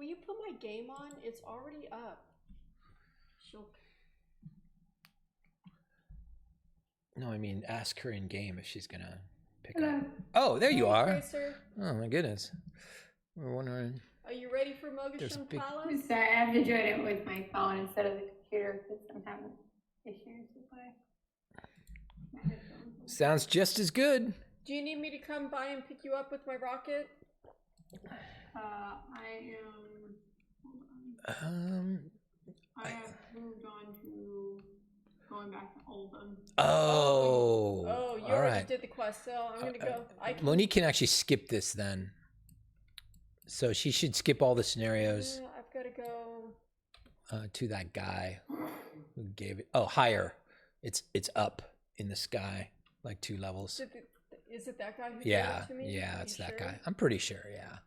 will you put my game on? It's already up. No, I mean, ask her in game if she's gonna pick up. Oh, there you are. Tracer. Oh my goodness. We're wondering. Are you ready for Mogashun Palace? I'm sorry, I have to join it with my phone instead of the computer because I'm having issues with my headphones. Sounds just as good. Do you need me to come by and pick you up with my rocket? I am. I have moved on to going back to Oldham. Oh. Oh, you all already right. did the quest, so I'm gonna go. Monique can actually skip this then. So she should skip all the scenarios. Yeah, I've got to go. To that guy who gave it. Oh, higher. It's up in the sky, like 2 levels. Is it that guy who Yeah, gave it to me? yeah, it's that guy. I'm pretty sure, yeah.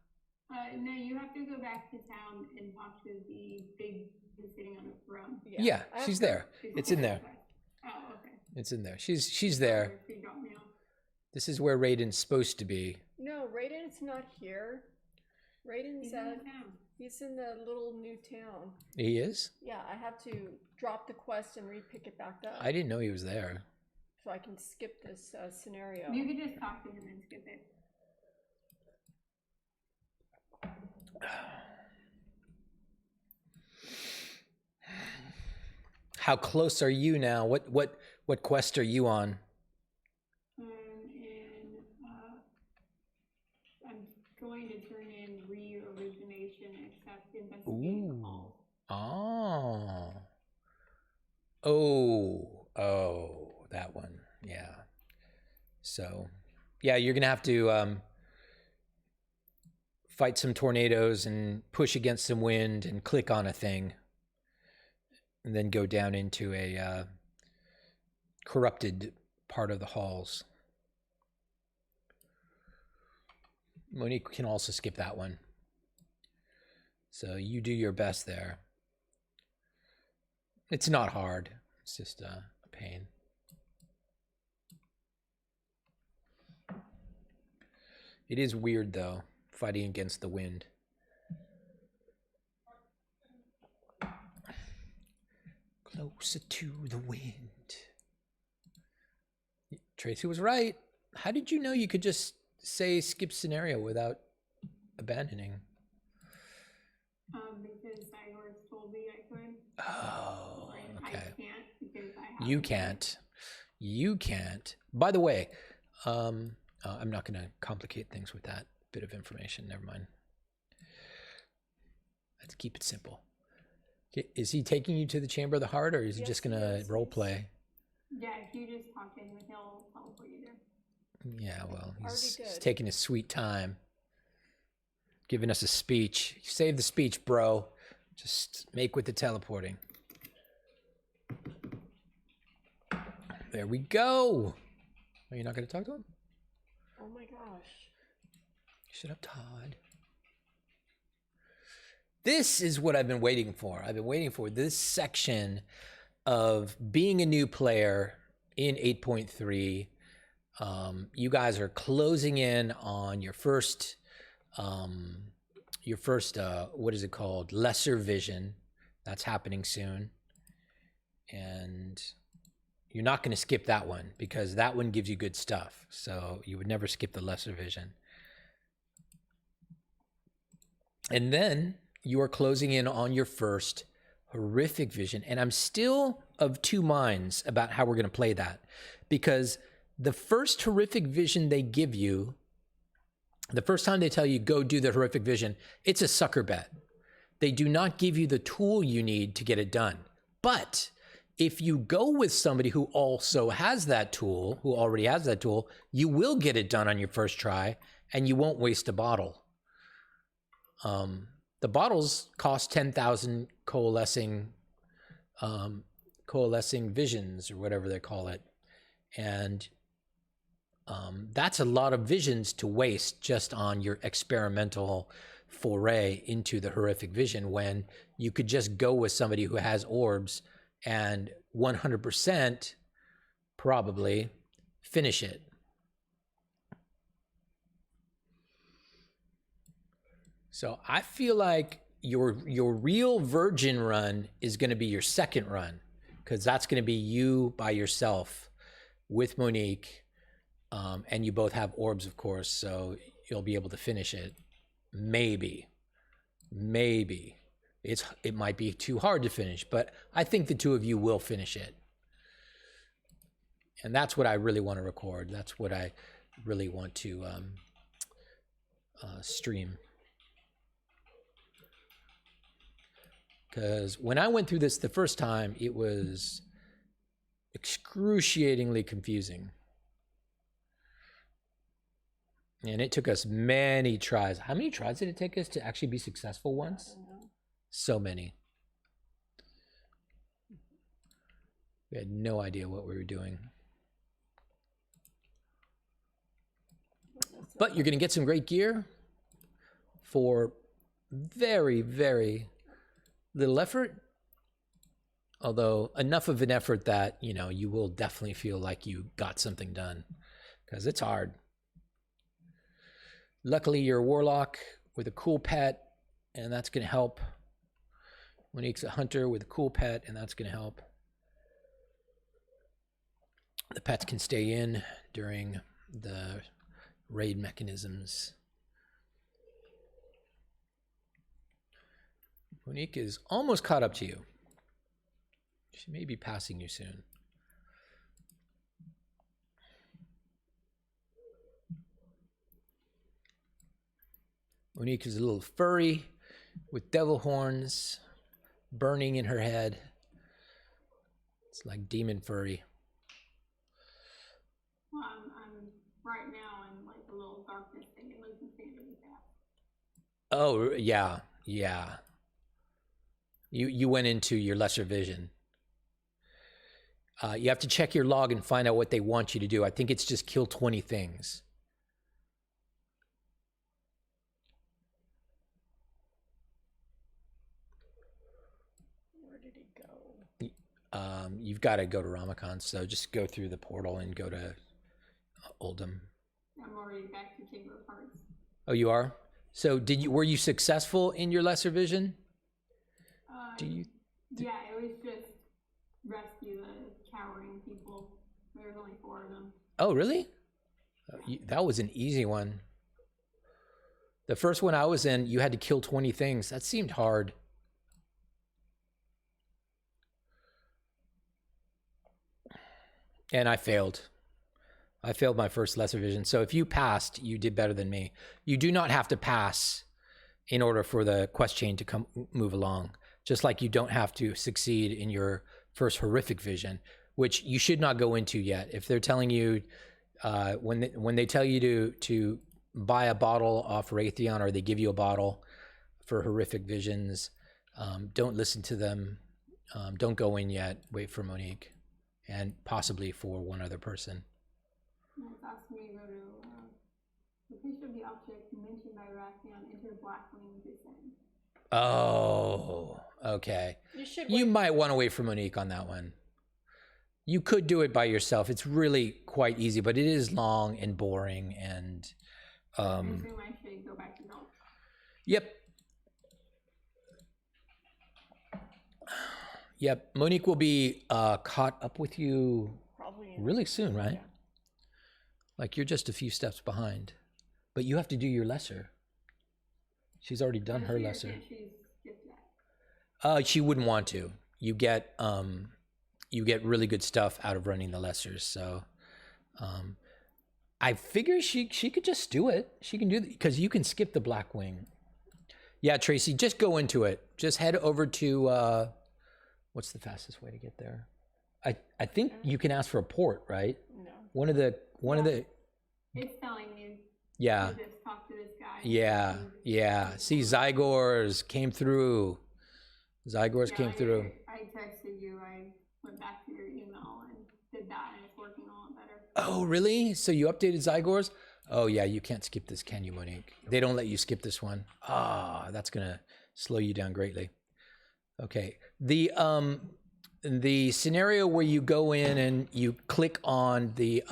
No, you have to go back to town and talk to the big who's sitting on the throne. Yeah, she's there. It's in there. Oh, okay. It's in there. She's there. She got me off. This is where Raiden's supposed to be. No, Raiden's not here. Raiden's he's in the little new town. He is? Yeah, I have to drop the quest and re-pick it back up. I didn't know he was there. So I can skip this scenario. You could just talk to him and skip it. How close are you now? What quest are you on? I'm going to turn in re-origination except investigate the halls. Oh, that one. Yeah. So, yeah, you're gonna have to fight some tornadoes and push against some wind and click on a thing, and then go down into a corrupted part of the halls. Monique can also skip that one. So you do your best there. It's not hard. It's just a pain. It is weird, though, fighting against the wind. Closer to the wind. Tracy was right. How did you know you could just say skip scenario without abandoning? Because Cyborg told me I could. Oh, okay. I can't because I have. You can't. You can't. By the way, I'm not going to complicate things with that bit of information. Never mind. Let's keep it simple. Is he taking you to the Chamber of the Heart, or is he just going to role play? Yeah, if you just talk to him, he'll teleport you there. Yeah, well, he's taking his sweet time. Giving us a speech. Save the speech, bro. Just make with the teleporting. There we go. Are you not going to talk to him? Oh my gosh. Shut up, Todd. This is what I've been waiting for. I've been waiting for this section of being a new player in 8.3. You guys are closing in on your first what is it called? Lesser vision. That's happening soon. And you're not going to skip that one because that one gives you good stuff. So you would never skip the lesser vision. And then you are closing in on your first horrific vision. And I'm still of two minds about how we're going to play that, because the first horrific vision they give you, the first time they tell you go do the horrific vision, it's a sucker bet. They do not give you the tool you need to get it done. But if you go with somebody who also has that tool, who already has that tool, you will get it done on your first try and you won't waste a bottle. The bottles cost 10,000 coalescing visions, or whatever they call it. And that's a lot of visions to waste just on your experimental foray into the horrific vision, when you could just go with somebody who has orbs and 100% probably finish it. So I feel like your real virgin run is going to be your second run, because that's going to be you by yourself with Monique, and you both have orbs, of course, so you'll be able to finish it. Maybe it might be too hard to finish, but I think the two of you will finish it. And that's what I really want to record. That's what I really want to stream. Because when I went through this the first time, it was excruciatingly confusing. And it took us many tries. How many tries did it take us to actually be successful once? So many. We had no idea what we were doing. But you're going to get some great gear for very, very little effort. Although enough of an effort that, you know, you will definitely feel like you got something done, because it's hard. Luckily, you're a warlock with a cool pet, and that's going to help. Monique's a hunter with a cool pet, and that's going to help. The pets can stay in during the raid mechanisms. Monique is almost caught up to you. She may be passing you soon. Monique is a little furry with devil horns burning in her head. It's like demon furry. Well, I'm right now in like a little darkness thing and losing sanity fast. Oh, yeah, yeah. You went into your lesser vision. You have to check your log and find out what they want you to do. I think it's just kill 20 things. Where did he go? You've got to go to Ramakan, so just go through the portal and go to Oldham. I'm already back to Chamber of Hearts. Oh, you are? So were you successful in your lesser vision? Yeah, it was just rescue the cowering people. There was only 4 of them. Oh, really? That was an easy one. The first one I was in, you had to kill 20 things. That seemed hard. And I failed. I failed my first lesser vision. So if you passed, you did better than me. You do not have to pass in order for the quest chain to move along. Just like you don't have to succeed in your first horrific vision, which you should not go into yet. If they're telling you, when they tell you to buy a bottle off Raytheon, or they give you a bottle for horrific visions, don't listen to them. Don't go in yet. Wait for Monique, and possibly for one other person. It's asking me to go to the picture of the object mentioned by Raytheon enter Blackwing descent. Oh, okay. You might want to wait for Monique on that one. You could do it by yourself. It's really quite easy, but it is long and boring. And I assume I should go back to North. Yep. Yep. Monique will be caught up with you Probably really soon, right? Yeah. Like you're just a few steps behind, but you have to do your lesser. She's already done her lesser. She wouldn't want to. You get really good stuff out of running the lessers. So, I figure she could just do it. She can do it because you can skip the Blackwing. Yeah, Tracy, just go into it. Just head over to what's the fastest way to get there? I think you can ask for a port, right? No. One of the. It's telling you. Yeah. To just talk to this guy. Yeah. See, Zygors came through. Came through. I texted you. I went back to your email and did that, and it's working a lot better. Oh, really? So you updated Zygors? Oh, yeah, you can't skip this, can you, Monique? They don't let you skip this one. That's going to slow you down greatly. Okay. The scenario where you go in and you click on the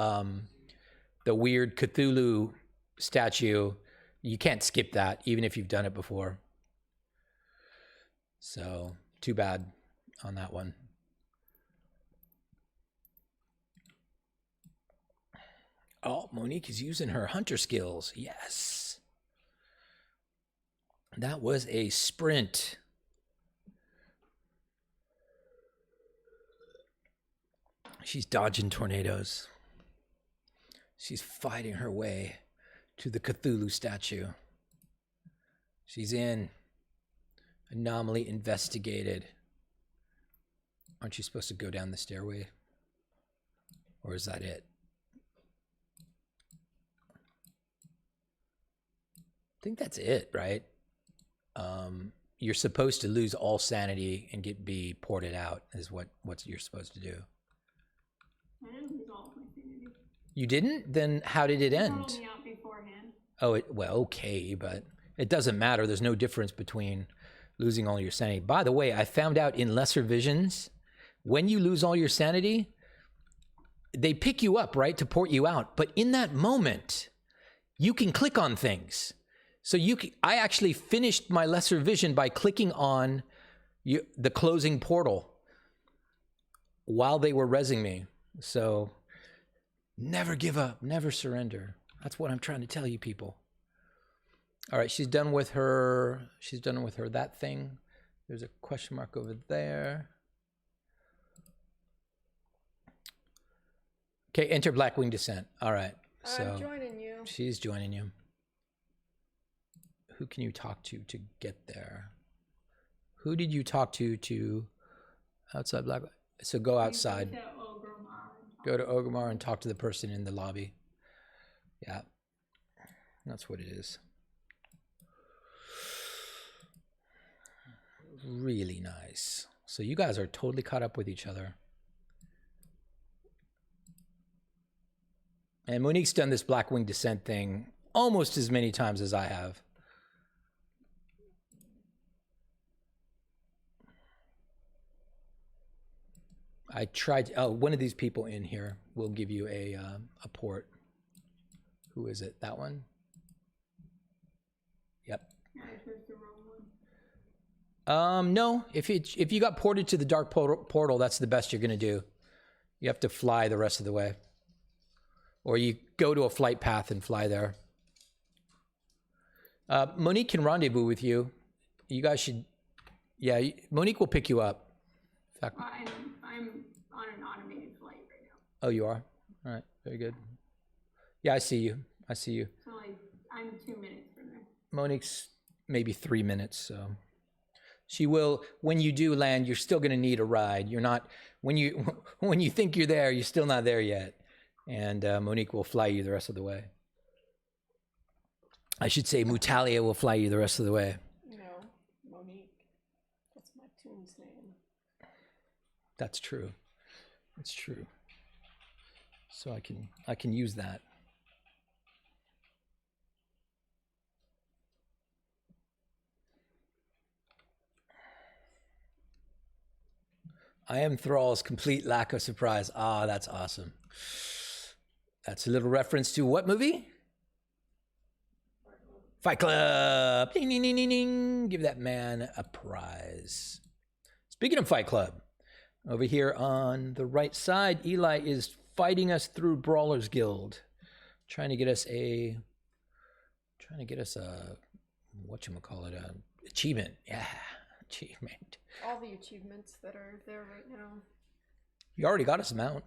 weird Cthulhu statue, you can't skip that, even if you've done it before. So too bad on that one. Oh, Monique is using her hunter skills. Yes. That was a sprint. She's dodging tornadoes. She's fighting her way to the Cthulhu statue. She's in. Anomaly investigated. Aren't you supposed to go down the stairway? Or is that it? I think that's it, right? You're supposed to lose all sanity and be ported out is what you're supposed to do. I didn't lose all of my sanity. You didn't? Then how did it end? Portaled me out beforehand. Oh, well, okay, but it doesn't matter. There's no difference between losing all your sanity. By the way, I found out in lesser visions, when you lose all your sanity, they pick you up, right, to port you out. But in that moment, you can click on things. So I actually finished my lesser vision by clicking on the closing portal while they were rezzing me. So never give up, never surrender. That's what I'm trying to tell you people. All right, she's done with her that thing. There's a question mark over there. Okay, enter Blackwing Descent. All right. So I'm joining you. She's joining you. Who can you talk to get there? Who did you talk to outside Black? So go outside. Go to Ogremar and talk to the person in the lobby. Yeah, that's what it is. Really nice. So you guys are totally caught up with each other. And Monique's done this Blackwing Descent thing almost as many times as I have. I tried. One of these people in here will give you a port. Who is it? That one? Yep. Yeah, I chose the wrong one. No. If you got ported to the dark portal, that's the best you're gonna do. You have to fly the rest of the way, or you go to a flight path and fly there. Monique can rendezvous with you. You guys should. Yeah, Monique will pick you up. In fact, I'm on an automated flight right now. Oh, you are? All right, very good. Yeah, I see you. So I'm 2 minutes from there. Monique's maybe 3 minutes, so she will. When you do land, you're still going to need a ride. You're not when you think you're there, you're still not there yet. And Monique will fly you the rest of the way. I should say Mutalia will fly you the rest of the way. No, Monique. That's my tune's name. That's true. That's true. So I can use that. I am Thrall's complete lack of surprise. Ah, that's awesome. That's a little reference to what movie? Fight Club. Ding, ding, ding, ding, ding. Give that man a prize. Speaking of Fight Club, over here on the right side, Eli is fighting us through Brawlers Guild, trying to get us a whatchamacallit, achievement. Yeah, achievement. All the achievements that are there right now. You already got us a mount.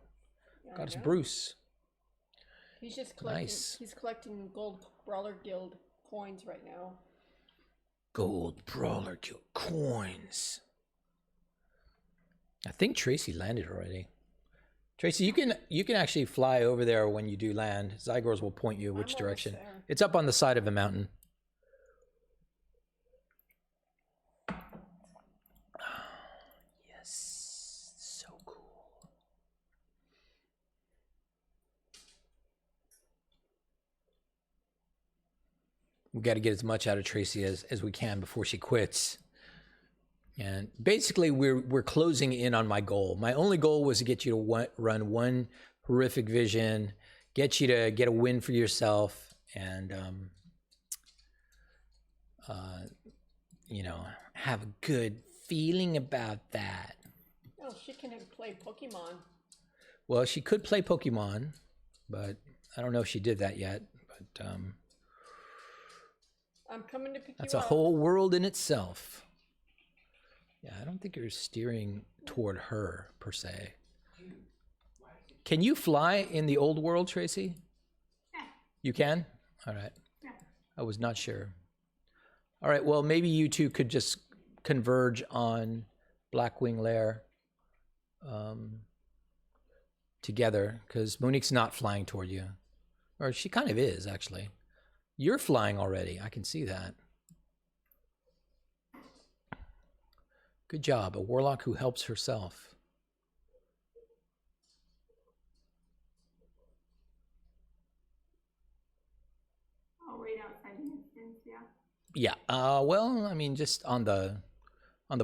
Yeah, Got us Bruce. He's just collecting. Nice. He's collecting gold Brawler Guild coins right now. Gold Brawler Guild coins. I think Tracy landed already. Tracy, you can actually fly over there when you do land. Zygors will point you which direction. There. It's up on the side of a mountain. Yes, so cool. We got to get as much out of Tracy as we can before she quits. And basically, we're closing in on my goal. My only goal was to get you to run one horrific vision, get you to get a win for yourself, and have a good feeling about that? Oh, she can play Pokemon. Well, she could play Pokemon, but I don't know if she did that yet. But I'm coming to pick you up. that's a whole world in itself. Yeah, I don't think you're steering toward her, per se. Can you fly in the old world, Tracy? Yeah. You can? All right. Yeah. I was not sure. All right, well, maybe you two could just converge on Blackwing Lair together, because Monique's not flying toward you. Or she kind of is, actually. You're flying already. I can see that. Good job. A warlock who helps herself. I'll wait outside the instance, yeah. Yeah. Well, I mean, just on the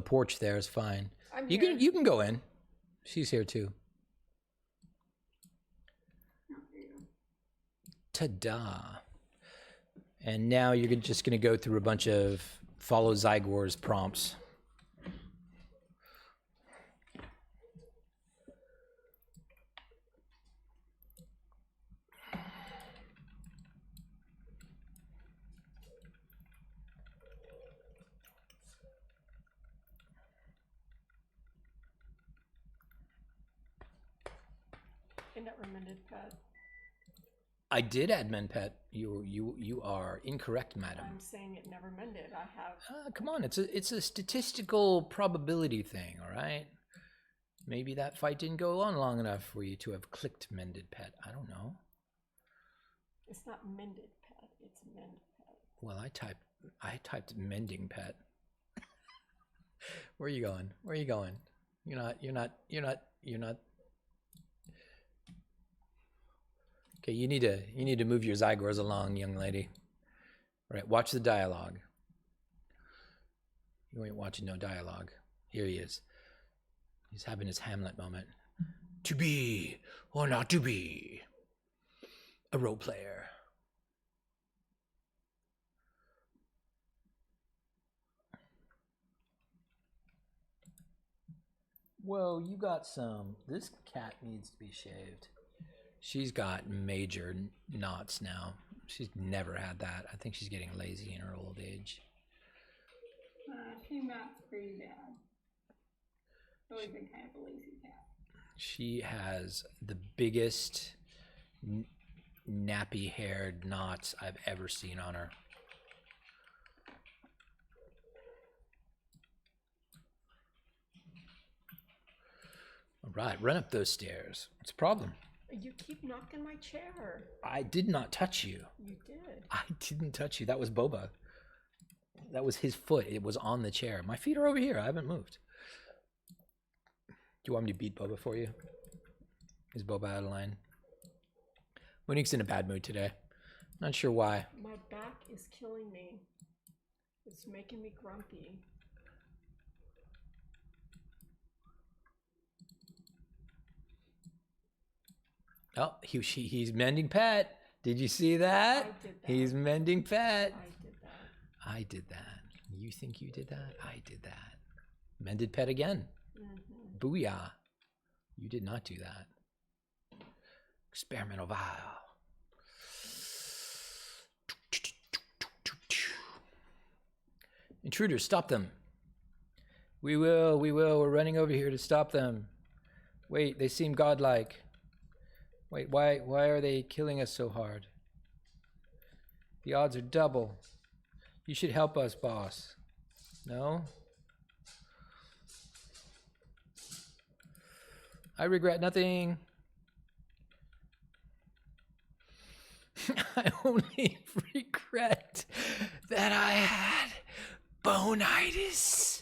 porch there is fine. I'm You here. can go in. She's here too. No, there you go. Ta-da. And now you're just going to go through a bunch of follow Zygor's prompts. In that remended pet. I did add MenPet. You are incorrect, madam. I'm saying it never mended. I have. Come on, it's a statistical probability thing, all right? Maybe that fight didn't go on long enough for you to have clicked mended pet. I don't know. It's not mended pet. It's mend pet. Well, I typed mending pet. Where are you going? Where are you going? You're not. Okay, you need to move your Zygors along, young lady. All right, watch the dialogue. You ain't watching no dialogue. Here he is. He's having his Hamlet moment. To be or not to be a role player. Well, you got some. This cat needs to be shaved. She's got major knots now. She's never had that. I think she's getting lazy in her old age. She maps pretty bad. Always been kind of a lazy cat. She has the biggest nappy-haired knots I've ever seen on her. All right, run up those stairs. What's the problem? You keep knocking my chair. I did not touch you. You did. I didn't touch you. That was Boba. That was his foot. It was on the chair. My feet are over here. I haven't moved. Do you want me to beat Boba for you? Is Boba out of line? Monique's in a bad mood today. Not sure why. My back is killing me. It's making me grumpy. Oh, he's mending pet. Did you see that? I did that. He's mending pet. I did that. I did that. You think you did that? I did that. Mended pet again. Mm-hmm. Booyah. You did not do that. Experimental vial. Intruders, stop them. We will. We're running over here to stop them. Wait, they seem godlike. Wait, why are they killing us so hard? The odds are double. You should help us, boss. No? I regret nothing. I only regret that I had bonitis.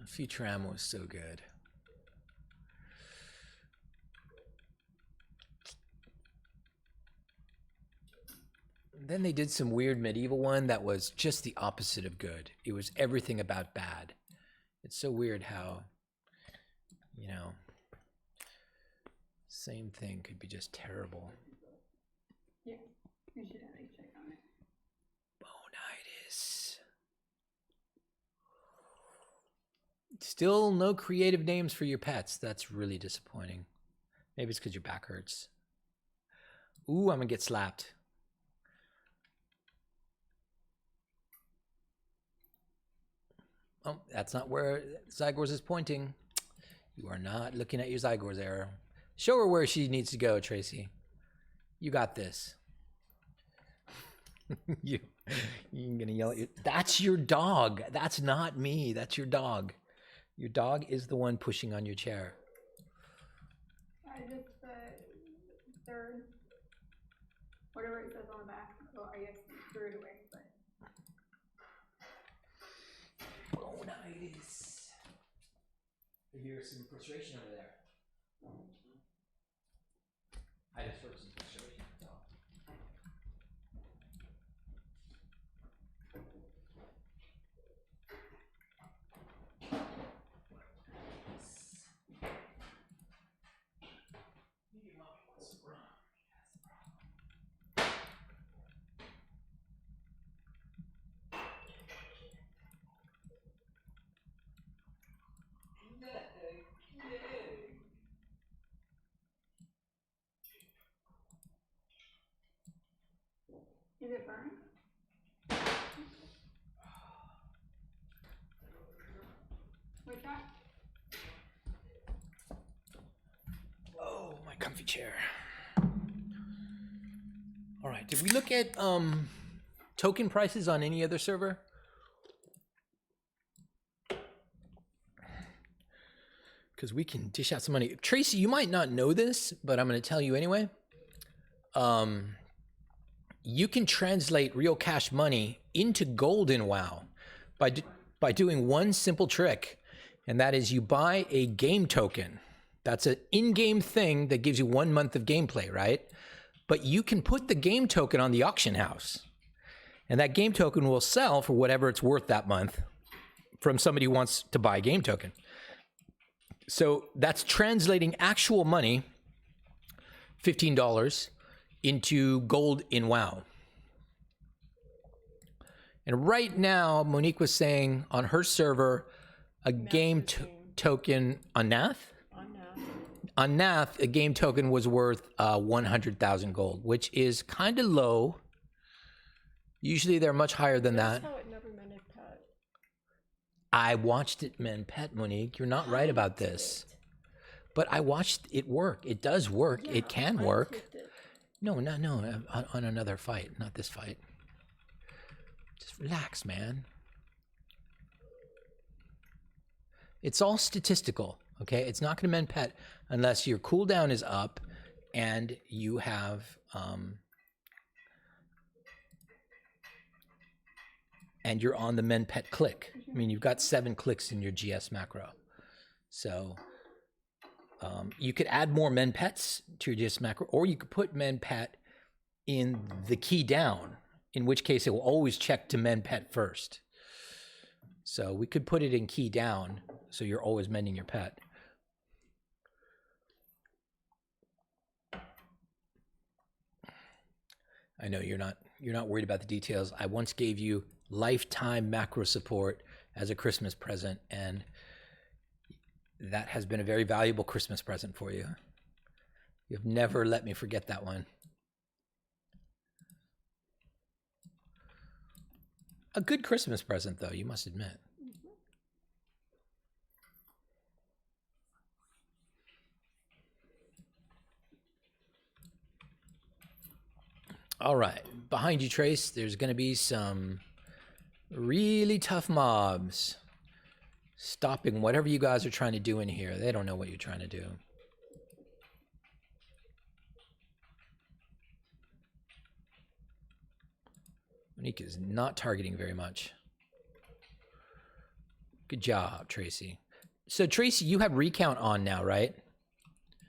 Futram was so good. Then they did some weird medieval one that was just the opposite of good. It was everything about bad. It's so weird how, you know, same thing could be just terrible. Yeah, we should have a check on it. Bonitis. Still no creative names for your pets. That's really disappointing. Maybe it's because your back hurts. Ooh, I'm gonna get slapped. Oh, that's not where Zygors is pointing. You are not looking at your Zygors arrow. Show her where she needs to go, Tracy. You got this. You're gonna yell at you. That's your dog. That's not me. That's your dog. Your dog is the one pushing on your chair. Just the third, whatever it says on the back. Well, I guess threw it away, but. Bonitis. I hear some frustration over there. I just heard some frustration. Is it burnt? What's that? Oh, my comfy chair. All right, did we look at token prices on any other server? Because we can dish out some money. Tracy, you might not know this, but I'm going to tell you anyway. You can translate real cash money into gold in WoW by doing one simple trick, and that is you buy a game token. That's an in-game thing that gives you 1 month of gameplay, right? But you can put the game token on the auction house, and that game token will sell for whatever it's worth that month from somebody who wants to buy a game token. So that's translating actual money, $15, into gold in WoW. And right now, Monique was saying on her server, a game token on Nath? On Nath, a game token was worth 100,000 gold, which is kind of low. Usually they're much higher than that. That's how it never meant a pet. I watched it men pet, Monique. You're not right about this. But I watched it work. It does work. Yeah, it can I work. clicked it. No, on another fight, not this fight. Just relax, man. It's all statistical, okay? It's not going to mend pet unless your cooldown is up and you have and you're on the mend pet click. I mean, you've got 7 clicks in your GS macro. So you could add more mend pets to your GS macro, or you could put mend pet in the key down, in which case it will always check to mend pet first. So we could put it in key down, so you're always mending your pet. I know you're not worried about the details. I once gave you lifetime macro support as a Christmas present, and that has been a very valuable Christmas present for you. You've never let me forget that one. A good Christmas present, though, you must admit. All right, behind you, Trace, there's going to be some really tough mobs stopping whatever you guys are trying to do in here. They don't know what you're trying to do. Monique is not targeting very much. Good job, Tracy. So, Tracy, you have recount on now, right?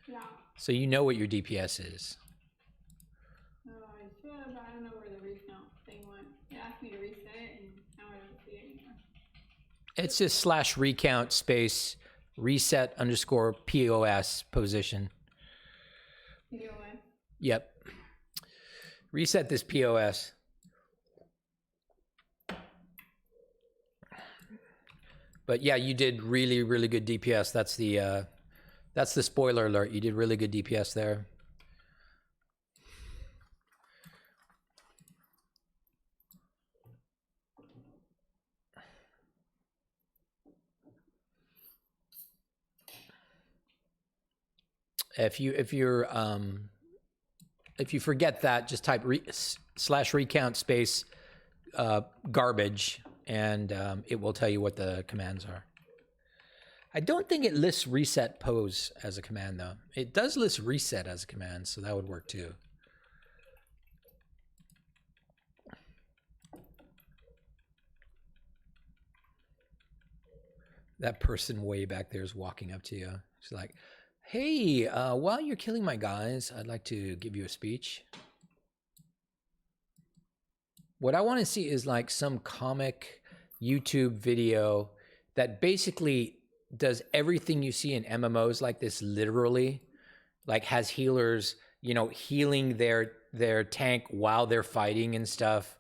Yeah. So you know what your DPS is. I should, but I don't know where the recount thing went. It asked me to reset it, and now I don't see it anymore. It's just /recount space reset _ POS position. POS? Yep. Reset this POS. But yeah, you did really, really good DPS. That's the spoiler alert. You did really good DPS there. If you forget that, just type /recount space garbage, and it will tell you what the commands are. I don't think it lists reset pose as a command, though. It does list reset as a command, so that would work too. That person way back there is walking up to you. She's like, hey, while you're killing my guys, I'd like to give you a speech. What I want to see is like some comic YouTube video that basically does everything you see in MMOs like this literally, like has healers, you know, healing their tank while they're fighting and stuff,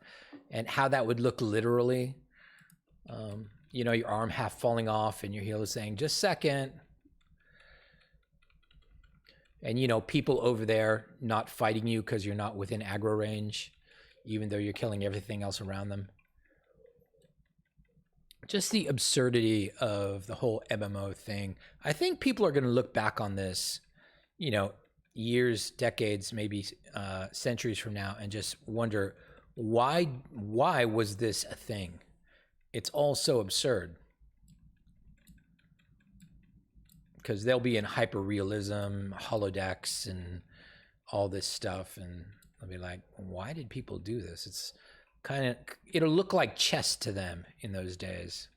and how that would look literally. You know, your arm half falling off and your healer saying, just second. And, you know, people over there not fighting you because you're not within aggro range, even though you're killing everything else around them. Just the absurdity of the whole MMO thing. I think people are going to look back on this, you know, years, decades, maybe centuries from now, and just wonder, why was this a thing? It's all so absurd. Because they'll be in hyper-realism, holodecks, and all this stuff, and they'll be like, why did people do this? It's kind of, it'll look like chess to them in those days.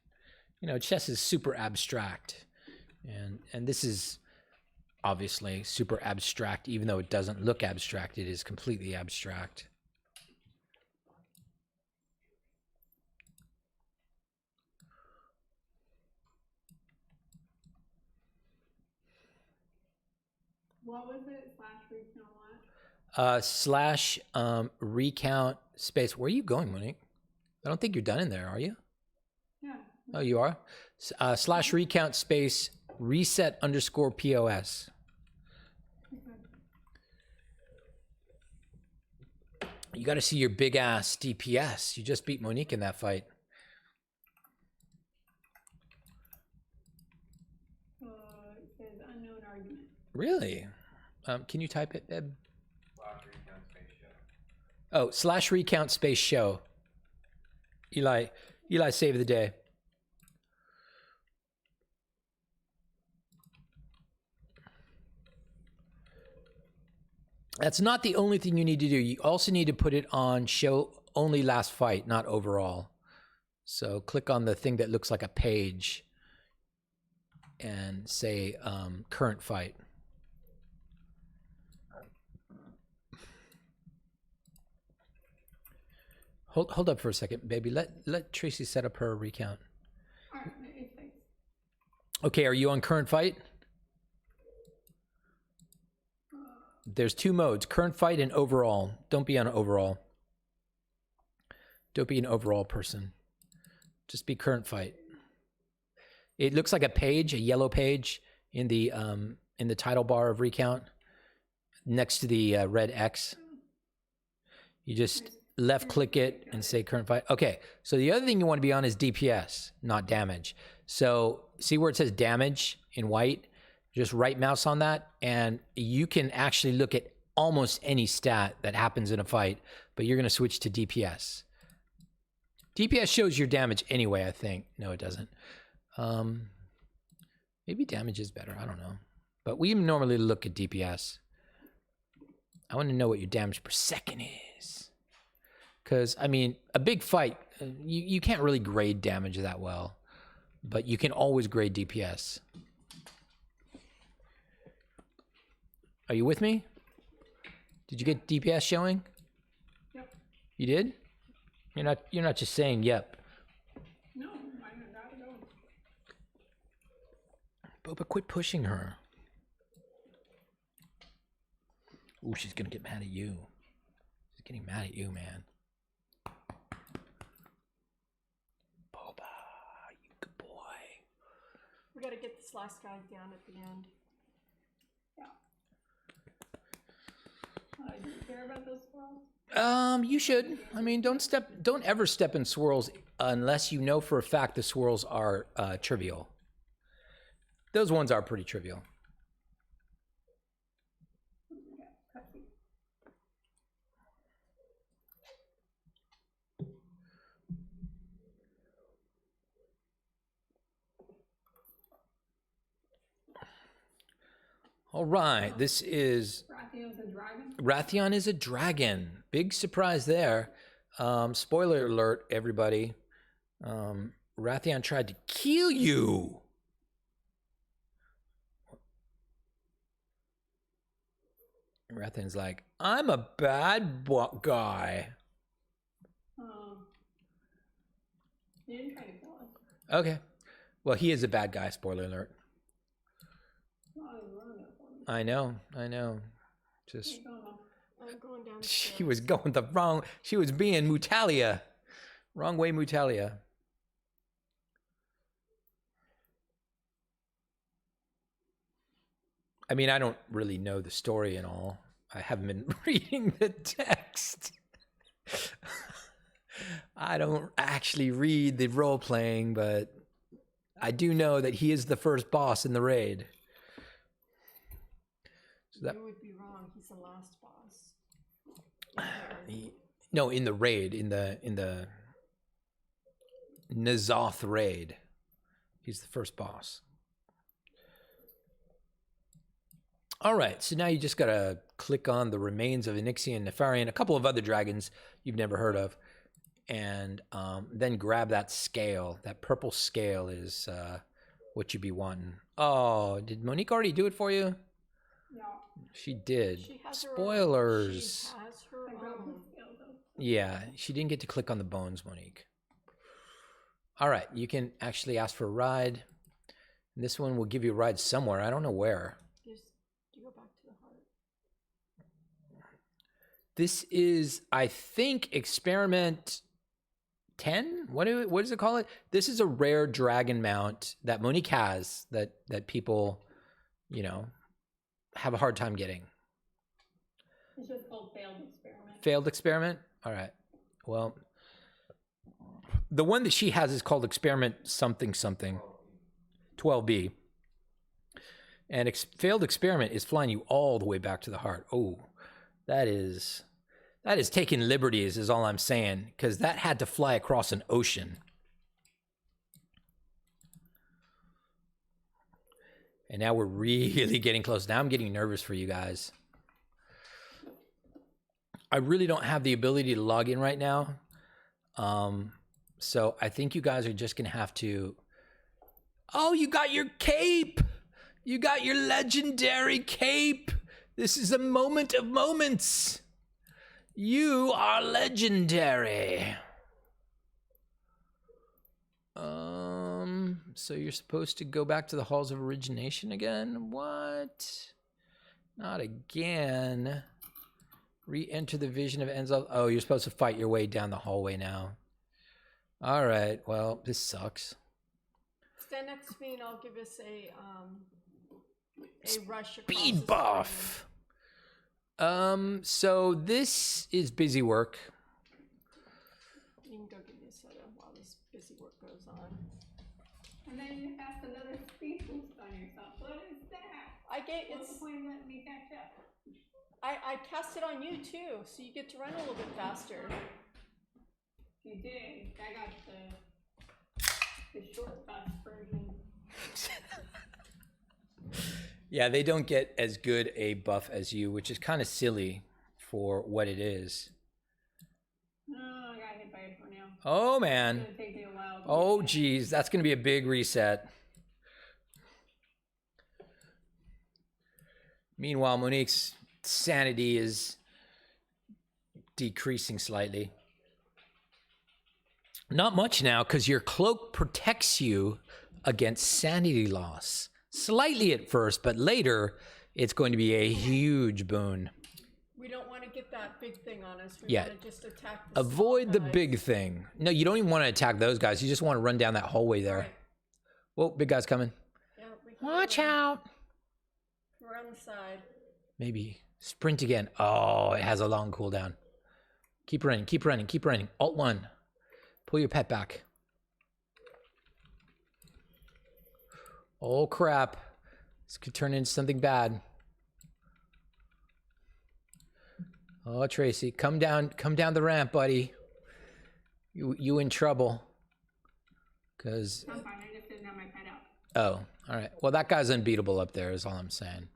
You know, chess is super abstract, and this is obviously super abstract, even though it doesn't look abstract, it is completely abstract. What was it? /recount what? /recount space. Where are you going, Monique? I don't think you're done in there, are you? Yeah. Oh, you are? /recount space reset _ POS. You got to see your big ass DPS. You just beat Monique in that fight. It says unknown argument. Really? Can you type it, Beb? Oh, /recount space show. Eli, save the day. That's not the only thing you need to do. You also need to put it on show only last fight, not overall. So click on the thing that looks like a page and say current fight. Hold up for a second, baby. Let Tracy set up her recount. Okay, are you on current fight? There's two modes, current fight and overall. Don't be on overall. Don't be an overall person. Just be current fight. It looks like a page, a yellow page in the title bar of recount next to the red X. You just left click it and say current fight. Okay, so the other thing you want to be on is DPS, not damage. So see where it says damage in white? Just right mouse on that, and you can actually look at almost any stat that happens in a fight, but you're going to switch to DPS. DPS shows your damage anyway, I think. No, it doesn't. Maybe damage is better. I don't know. But we normally look at DPS. I want to know what your damage per second is. Because, I mean, a big fight, you can't really grade damage that well, but you can always grade DPS. Are you with me? Did you get DPS showing? Yep. You did? You're not just saying yep. No, I gotta go. Boba, quit pushing her. Ooh, she's gonna get mad at you. She's getting mad at you, man. Boba, you good boy. We gotta get this last guy down at the end. Do you care about those swirls? You should. I mean, don't ever step in swirls unless you know for a fact the swirls are trivial. Those ones are pretty trivial. All right, this is... Rathion's a dragon? Rathion is a dragon. Big surprise there. Spoiler alert, everybody. Rathion tried to kill you. Rathion's like, I'm a bad guy. He didn't try to kill us. Okay. Well, he is a bad guy, spoiler alert. I know. Just I'm going down the she was going the wrong. She was being Mutalia, wrong way Mutalia. I mean, I don't really know the story and all. I haven't been reading the text. I don't actually read the role playing, but I do know that he is the first boss in the raid. You would be wrong. He's the last boss. No, in the raid, in the N'Zoth raid, he's the first boss. All right, so now you just gotta click on the remains of Onyxian, Nefarian, a couple of other dragons you've never heard of, and then grab that scale. That purple scale is what you'd be wanting. Oh, did Monique already do it for you? No. She did. She has Spoilers. She has her own. Yeah, she didn't get to click on the bones, Monique. All right, you can actually ask for a ride. This one will give you a ride somewhere. I don't know where. Just go back to the heart. This is, I think, experiment 10? What does it call it? This is a rare dragon mount that Monique has that people, have a hard time getting. It's just called failed experiment. Failed experiment? All right. Well, the one that she has is called experiment something something. 12B. And failed experiment is flying you all the way back to the heart. Oh, that is taking liberties is all I'm saying, because that had to fly across an ocean. And now we're really getting close. Now I'm getting nervous for you guys. I really don't have the ability to log in right now. So I think you guys are just going to have to... Oh, you got your cape! You got your legendary cape! This is a moment of moments! You are legendary! So you're supposed to go back to the halls of origination again? What? Not again. Re-enter the vision of Enzel. Oh, you're supposed to fight your way down the hallway now. All right. Well, this sucks. Stand next to me and I'll give us a rush across Speed the buff. So this is busy work. You can go give me a soda while this busy work goes on. And then you cast another speed boost on yourself. What is that? What's the point of letting me catch up? I cast it on you too, so you get to run a little bit faster. You did. I got the short bus version. Yeah, they don't get as good a buff as you, which is kind of silly for what it is. No, I got hit by a tornado. Oh, man. It's gonna take me a while. Oh, geez. That's going to be a big reset. Meanwhile, Monique's sanity is decreasing slightly. Not much now, because your cloak protects you against sanity loss. Slightly at first, but later, it's going to be a huge boon. We don't want want to get that big thing on us. We Yeah. want to just attack the Avoid the small guys. big thing. No, you don't even want to attack those guys. You just want to run down that hallway there. Right. Whoa, big guy's coming. Yeah, we can Watch go around. out. We're on the side. Maybe sprint again. Oh, it has a long cooldown. Keep running, keep running, keep running. Alt 1. Pull your pet back. Oh, crap. This could turn into something bad. Oh, Tracy, come down the ramp, buddy. You in trouble. Cause I'm fine, I just didn't have my pet out. oh, all right. Well, that guy's unbeatable up there is all I'm saying.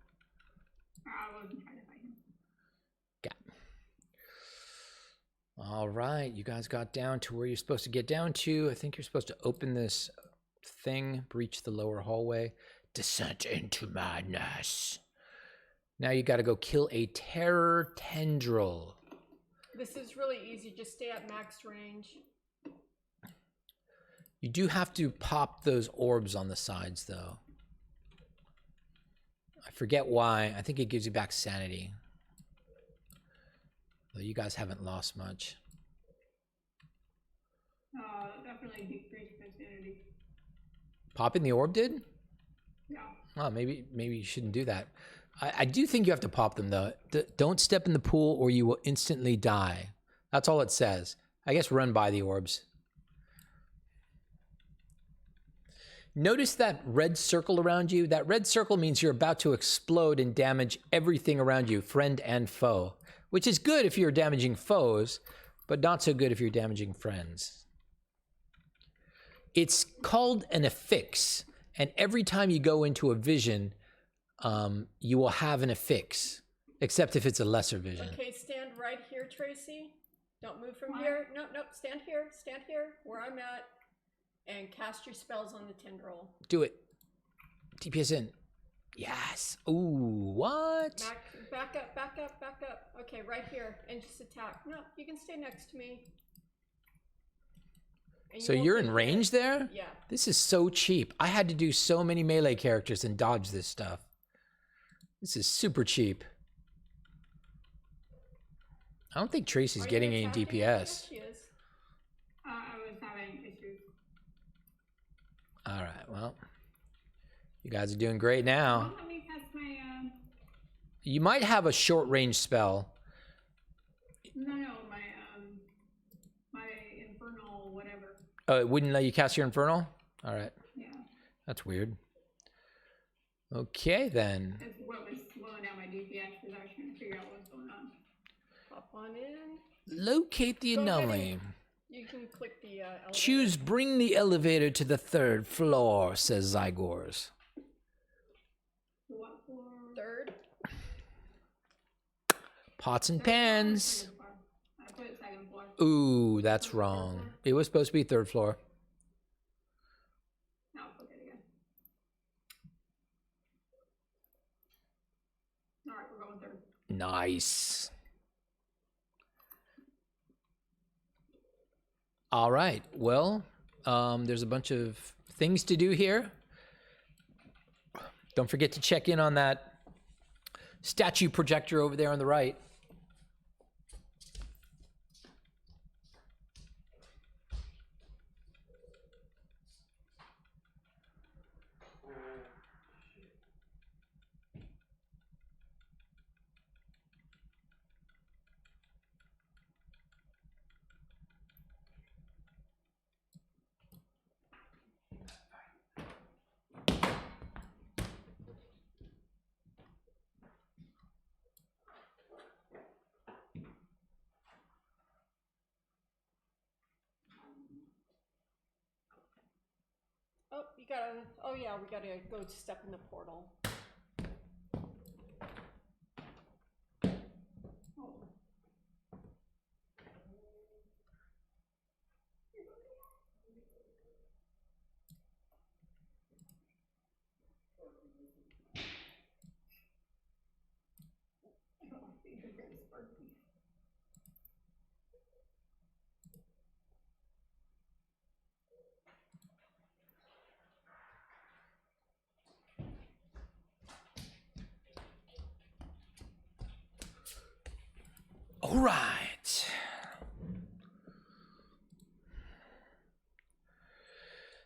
I wasn't trying to fight him. Yeah. All right, you guys got down to where you're supposed to get down to. I think you're supposed to open this thing, breach the lower hallway, descent into madness. Now you got to go kill a terror tendril. This is really easy. Just stay at max range. You do have to pop those orbs on the sides, though. I forget why. I think it gives you back sanity. Though you guys haven't lost much. Definitely decreased my sanity. Popping the orb did? Yeah. Oh, maybe you shouldn't do that. I do think you have to pop them, though. Don't step in the pool or you will instantly die. That's all it says. I guess run by the orbs. Notice that red circle around you? That red circle means you're about to explode and damage everything around you, friend and foe. Which is good if you're damaging foes, but not so good if you're damaging friends. It's called an affix, and every time you go into a vision, you will have an affix, except if it's a lesser vision. Okay, stand right here, Tracy. Don't move from here. Nope, stand here, where I'm at, and cast your spells on the tendril. Do it. DPS in. Yes. Ooh, what? Back up. Okay, right here, and just attack. No, you can stay next to me. And So won't you're get in hit. range there? Yeah. This is so cheap. I had to do so many melee characters and dodge this stuff. This is super cheap. I don't think Tracy's Are you getting any attacking? DPS. Yes, she is. I was having issues. All right, well, you guys are doing great now. Don't let me cast my, You might have a short range spell. no, my infernal whatever. Oh, it wouldn't let you cast your Infernal? All right, Yeah. that's weird. Okay, then. It's what was slowing down my DPS because I was trying to figure out what was going on. Hop on in. Locate the Go ahead anomaly. and- You can click the elevator. Choose bring the elevator to the 3rd floor, says Zygors. What for? Third. Pots and pans. Second floor. I put it second floor. Ooh, that's wrong. It was supposed to be 3rd floor. No, I'll put it again. Alright, we're going third. Nice. All right. Well, there's a bunch of things to do here. Don't forget to check in on that statue projector over there on the right. Oh, you gotta. Oh yeah, we gotta go step in the portal. All right.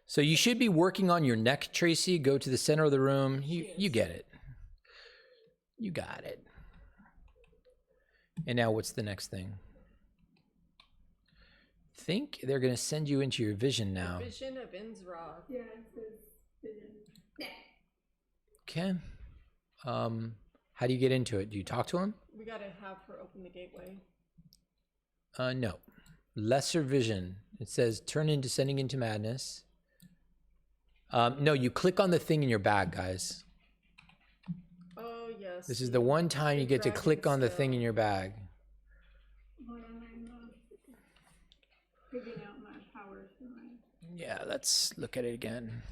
So you should be working on your neck, Tracy. Go to the center of the room. You get it. You got it. And now what's the next thing? Think they're going to send you into your vision now. Vision of Innsrod. Yeah, it says vision. Yeah. Okay. How do you get into it? Do you talk to him? We gotta have her open the gateway. No. Lesser vision. It says turn into descending into madness. No, you click on the thing in your bag, guys. Oh, yes. This is the one time you get to click on the thing in your bag. Hold on, I'm figuring out my powers. Yeah, let's look at it again.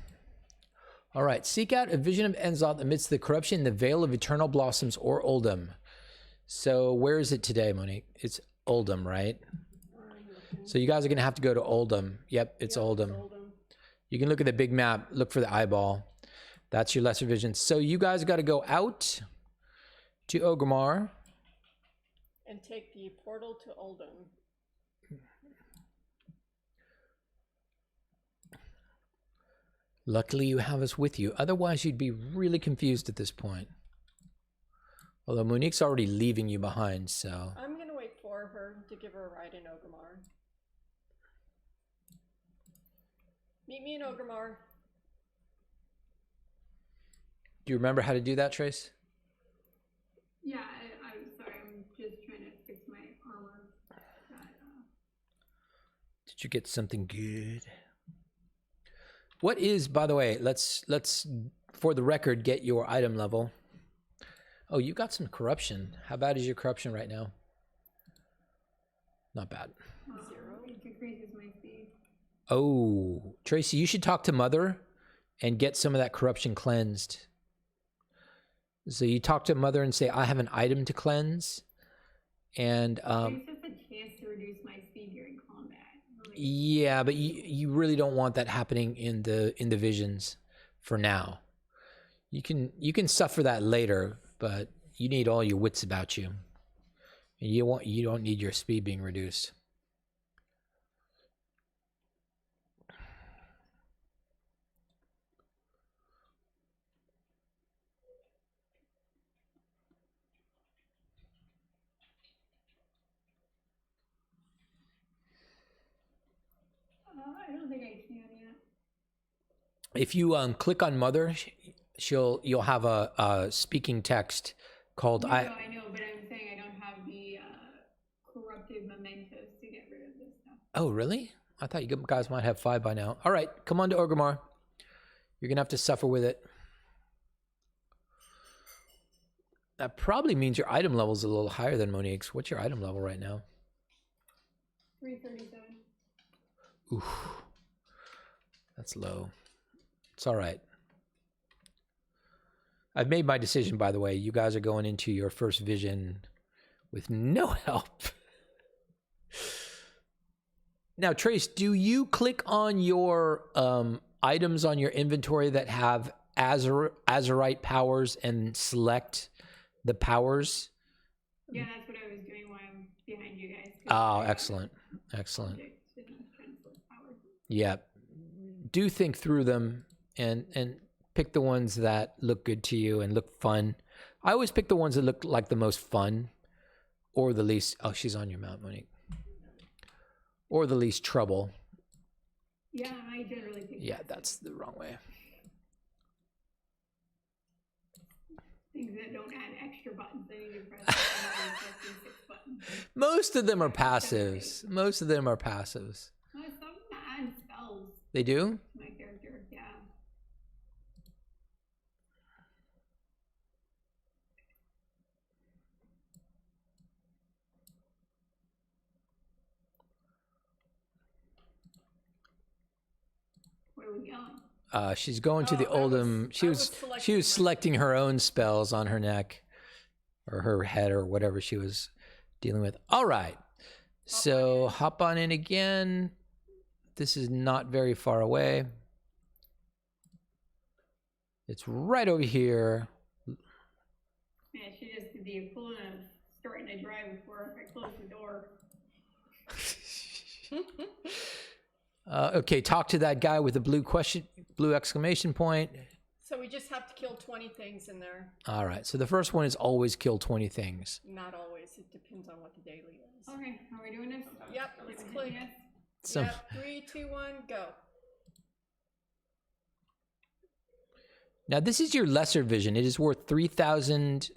All right. Seek out a vision of Enzoth amidst the corruption in the Vale of Eternal Blossoms or Oldham. So where is it today, Monique? It's Oldham, right? So you guys are going to have to go to Oldham. Yep, it's Oldham. You can look at the big map, look for the eyeball. That's your lesser vision. So you guys got to go out to Orgrimmar. And take the portal to Oldham. Luckily you have us with you. Otherwise you'd be really confused at this point. Although Monique's already leaving you behind, so... I'm going to wait for her to give her a ride in Orgrimmar. Meet me in Orgrimmar. Do you remember how to do that, Trace? Yeah, I'm sorry. I'm just trying to fix my armor. Did you get something good? What is, by the way, let's for the record get your item level. Oh, you got some corruption. How bad is your corruption right now? Not bad. 0. It decreases my speed. Oh, Tracy, you should talk to Mother and get some of that corruption cleansed. So you talk to Mother and say, I have an item to cleanse. And It's just a chance to reduce my speed during combat. yeah, but you really don't want that happening in the visions for now. You can suffer that later, but you need all your wits about you. And you don't need your speed being reduced. I don't think I can yet. If you click on Mother, you'll have a speaking text called No, I know, but I'm saying I don't have the corruptive mementos to get rid of this stuff. Oh, really? I thought you guys might have 5 by now. All right, come on to Orgrimmar. You're gonna have to suffer with it. That probably means your item level is a little higher than Monique's. What's your item level right now? 337. Oof. That's low. It's all right. I've made my decision, by the way. You guys are going into your first vision with no help. Now, Trace, do you click on your items on your inventory that have Azurite powers and select the powers? Yeah, that's what I was doing while I'm behind you guys. Oh, excellent. Excellent. Yeah. Do think through them and pick the ones that look good to you and look fun. I always pick the ones that look like the most fun or the least... Oh, she's on your mount, Monique. Or the least trouble. Yeah, I generally pick Yeah, that's the wrong way. things that don't add extra buttons. I need to press another 6 buttons. Most of them are passives. Most of them are passives. Some add spells They do? to my character, yeah. Where are we going? She's going to the Oldham. She was selecting her own spells on her neck or her head or whatever she was dealing with. All right. So hop on in again. This is not very far away. It's right over here. Yeah, she just did the equivalent of and I drive before I close the door. Okay, talk to that guy with the blue exclamation point. So we just have to kill 20 things in there. All right, so the first one is always kill 20 things. Not always. It depends on what the daily is. Okay, are we doing this? Yep, let's click. Yes. So, Yep, 3, 2, 1, go. now this is your lesser vision. It is worth 3,000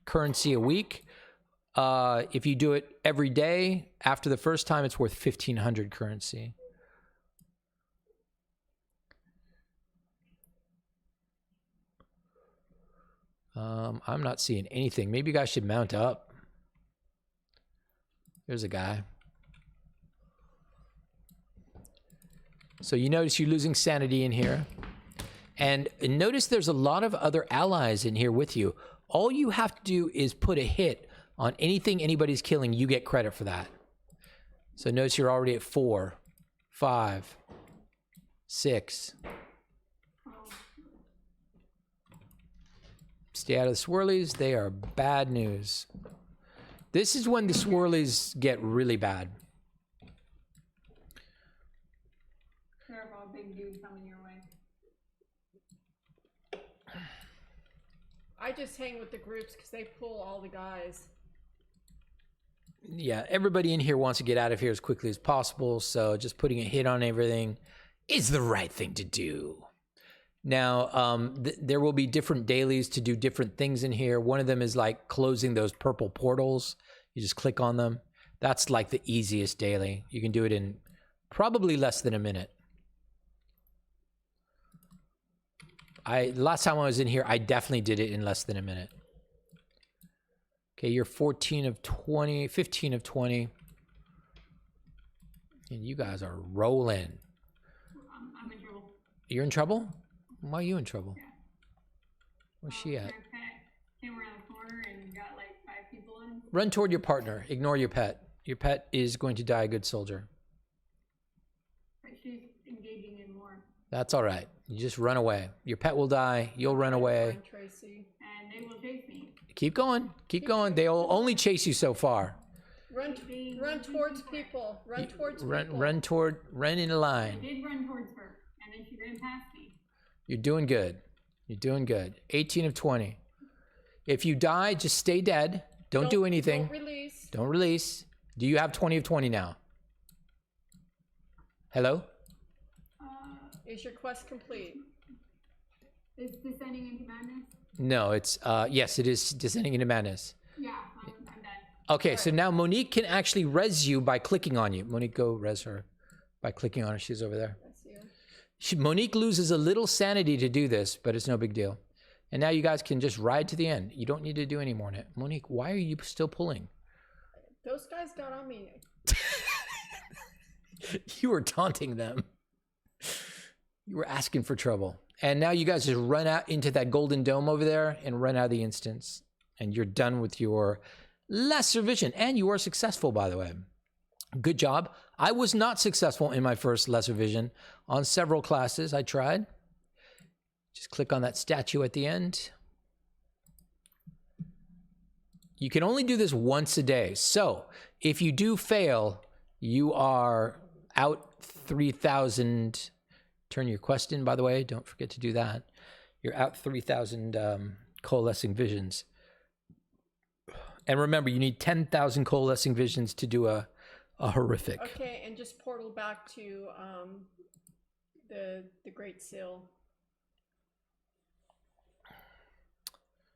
currency a week. If you do it every day, after the first time, it's worth 1,500 currency. I'm not seeing anything. Maybe you guys should mount up. There's a guy. So you notice you're losing sanity in here. And notice there's a lot of other allies in here with you. All you have to do is put a hit on anything anybody's killing. You get credit for that. So notice you're already at 4, 5, 6. Stay out of the swirlies. They are bad news. This is when the swirlies get really bad. Careful, big dude coming your way. I just hang with the groups because they pull all the guys. Yeah, everybody in here wants to get out of here as quickly as possible, so just putting a hit on everything is the right thing to do. Now, there will be different dailies to do different things in here. One of them is like closing those purple portals. You just click on them. That's like the easiest daily. You can do it in probably less than a minute. Last time I was in here, I definitely did it in less than a minute. Okay, you're 14 of 20, 15 of 20. And you guys are rolling. I'm in trouble. You're in trouble? Why are you in trouble? Yeah. Where's she at? My pet came around the corner and got like 5 people in him. Run toward your partner. Ignore your pet. Your pet is going to die a good soldier. But she's engaging in more. That's all right. You just run away. Your pet will die. You'll run away. Run, Tracy. And they will chase me. Keep going. Keep going. They'll only chase you so far. Run towards people. Run towards people. Run in a I line. did run towards her, and then she ran past me. You're doing good. You're doing good. 18 of 20. If you die, just stay dead. Don't do anything. Don't release. Don't release. Do you have 20 of 20 now? Hello? Is Is your quest complete? Is descending into madness? No, it's, yes, it is descending into madness. Yeah, I'm done. Okay, so now Monique can actually res you by clicking on you. Monique, go res her by clicking on her. She's over there. That's you. Monique loses a little sanity to do this, but it's no big deal. And now you guys can just ride to the end. You don't need to do any more. Monique, why are you still pulling? Those guys got on me. You were taunting them. You were asking for trouble. And now you guys just run out into that golden dome over there and run out of the instance. And you're done with your lesser vision. And you are successful, by the way. Good job. I was not successful in my first lesser vision. On several classes, I tried. Just click on that statue at the end. You can only do this once a day. So if you do fail, you are out 3,000. Turn your quest in, by the way. Don't forget to do that. You're out 3,000 coalescing visions. And remember, you need 10,000 coalescing visions to do a horrific. Okay, and just portal back to the Great Seal.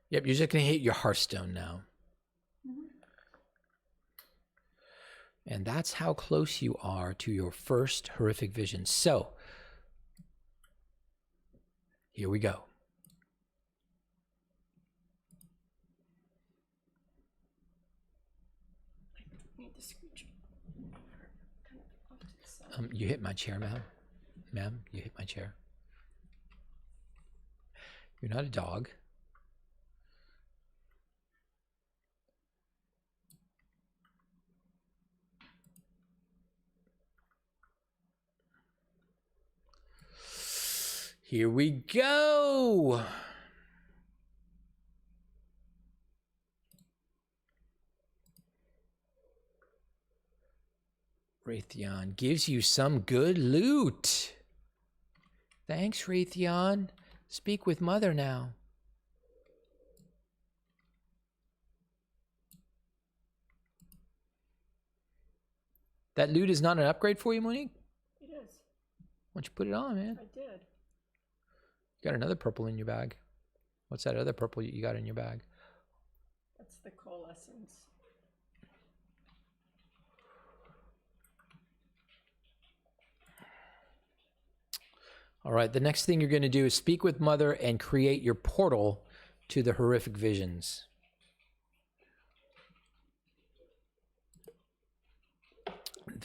Yep, you're just going to hit your Hearthstone now. And that's how close you are to your first horrific vision. So, here we go. I need to scooch kind of off to the side. You hit my chair, ma'am. Ma'am, you hit my chair. You're not a dog. Here we go. Raytheon gives you some good loot. Thanks, Raytheon. Speak with Mother now. That loot is not an upgrade for you, Monique? It is. Why don't you put it on, man? I did. You got another purple in your bag. What's that other purple you got in your bag? That's the coalescence. All right, the next thing you're going to do is speak with Mother and create your portal to the horrific visions.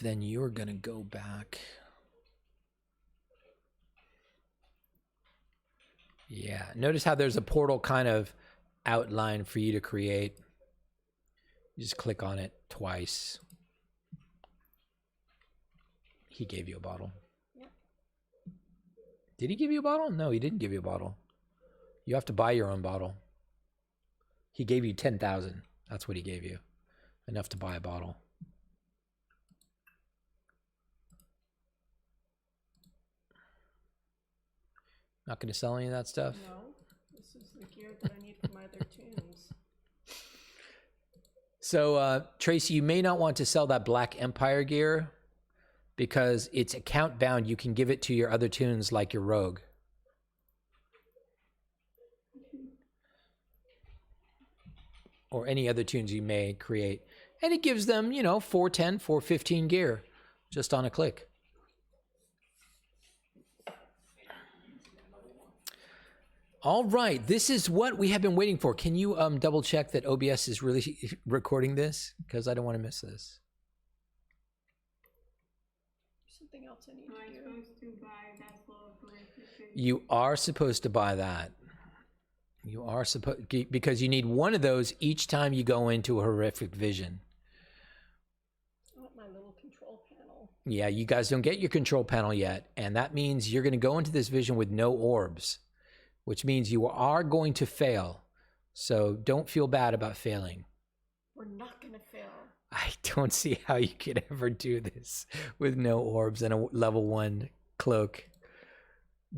Then you're going to go back. Yeah, notice how there's a portal kind of outline for you to create. You just click on it twice. He gave you a bottle. Yep. Did he give you a bottle? No, he didn't give you a bottle. You have to buy your own bottle. He gave you 10,000. That's what he gave you. Enough to buy a bottle. Not going to sell any of that stuff? No, this is the gear that I need for my other tunes. So, Tracy, you may not want to sell that Black Empire gear because it's account bound. You can give it to your other tunes like your Rogue. Or any other tunes you may create. And it gives them, 410, 415 gear just on a click. All right, this is what we have been waiting for. Can you double check that OBS is really recording this? Because I don't want to miss this. Something else I need Am I to do. supposed to buy vessel of horrific? You are supposed to buy that. You are supposed, because you need one of those each time you go into a horrific vision. I want my little control panel. Yeah, you guys don't get your control panel yet, and that means you're going to go into this vision with no orbs, which means you are going to fail. So don't feel bad about failing. We're not going to fail. I don't see how you could ever do this with no orbs and a level 1 cloak.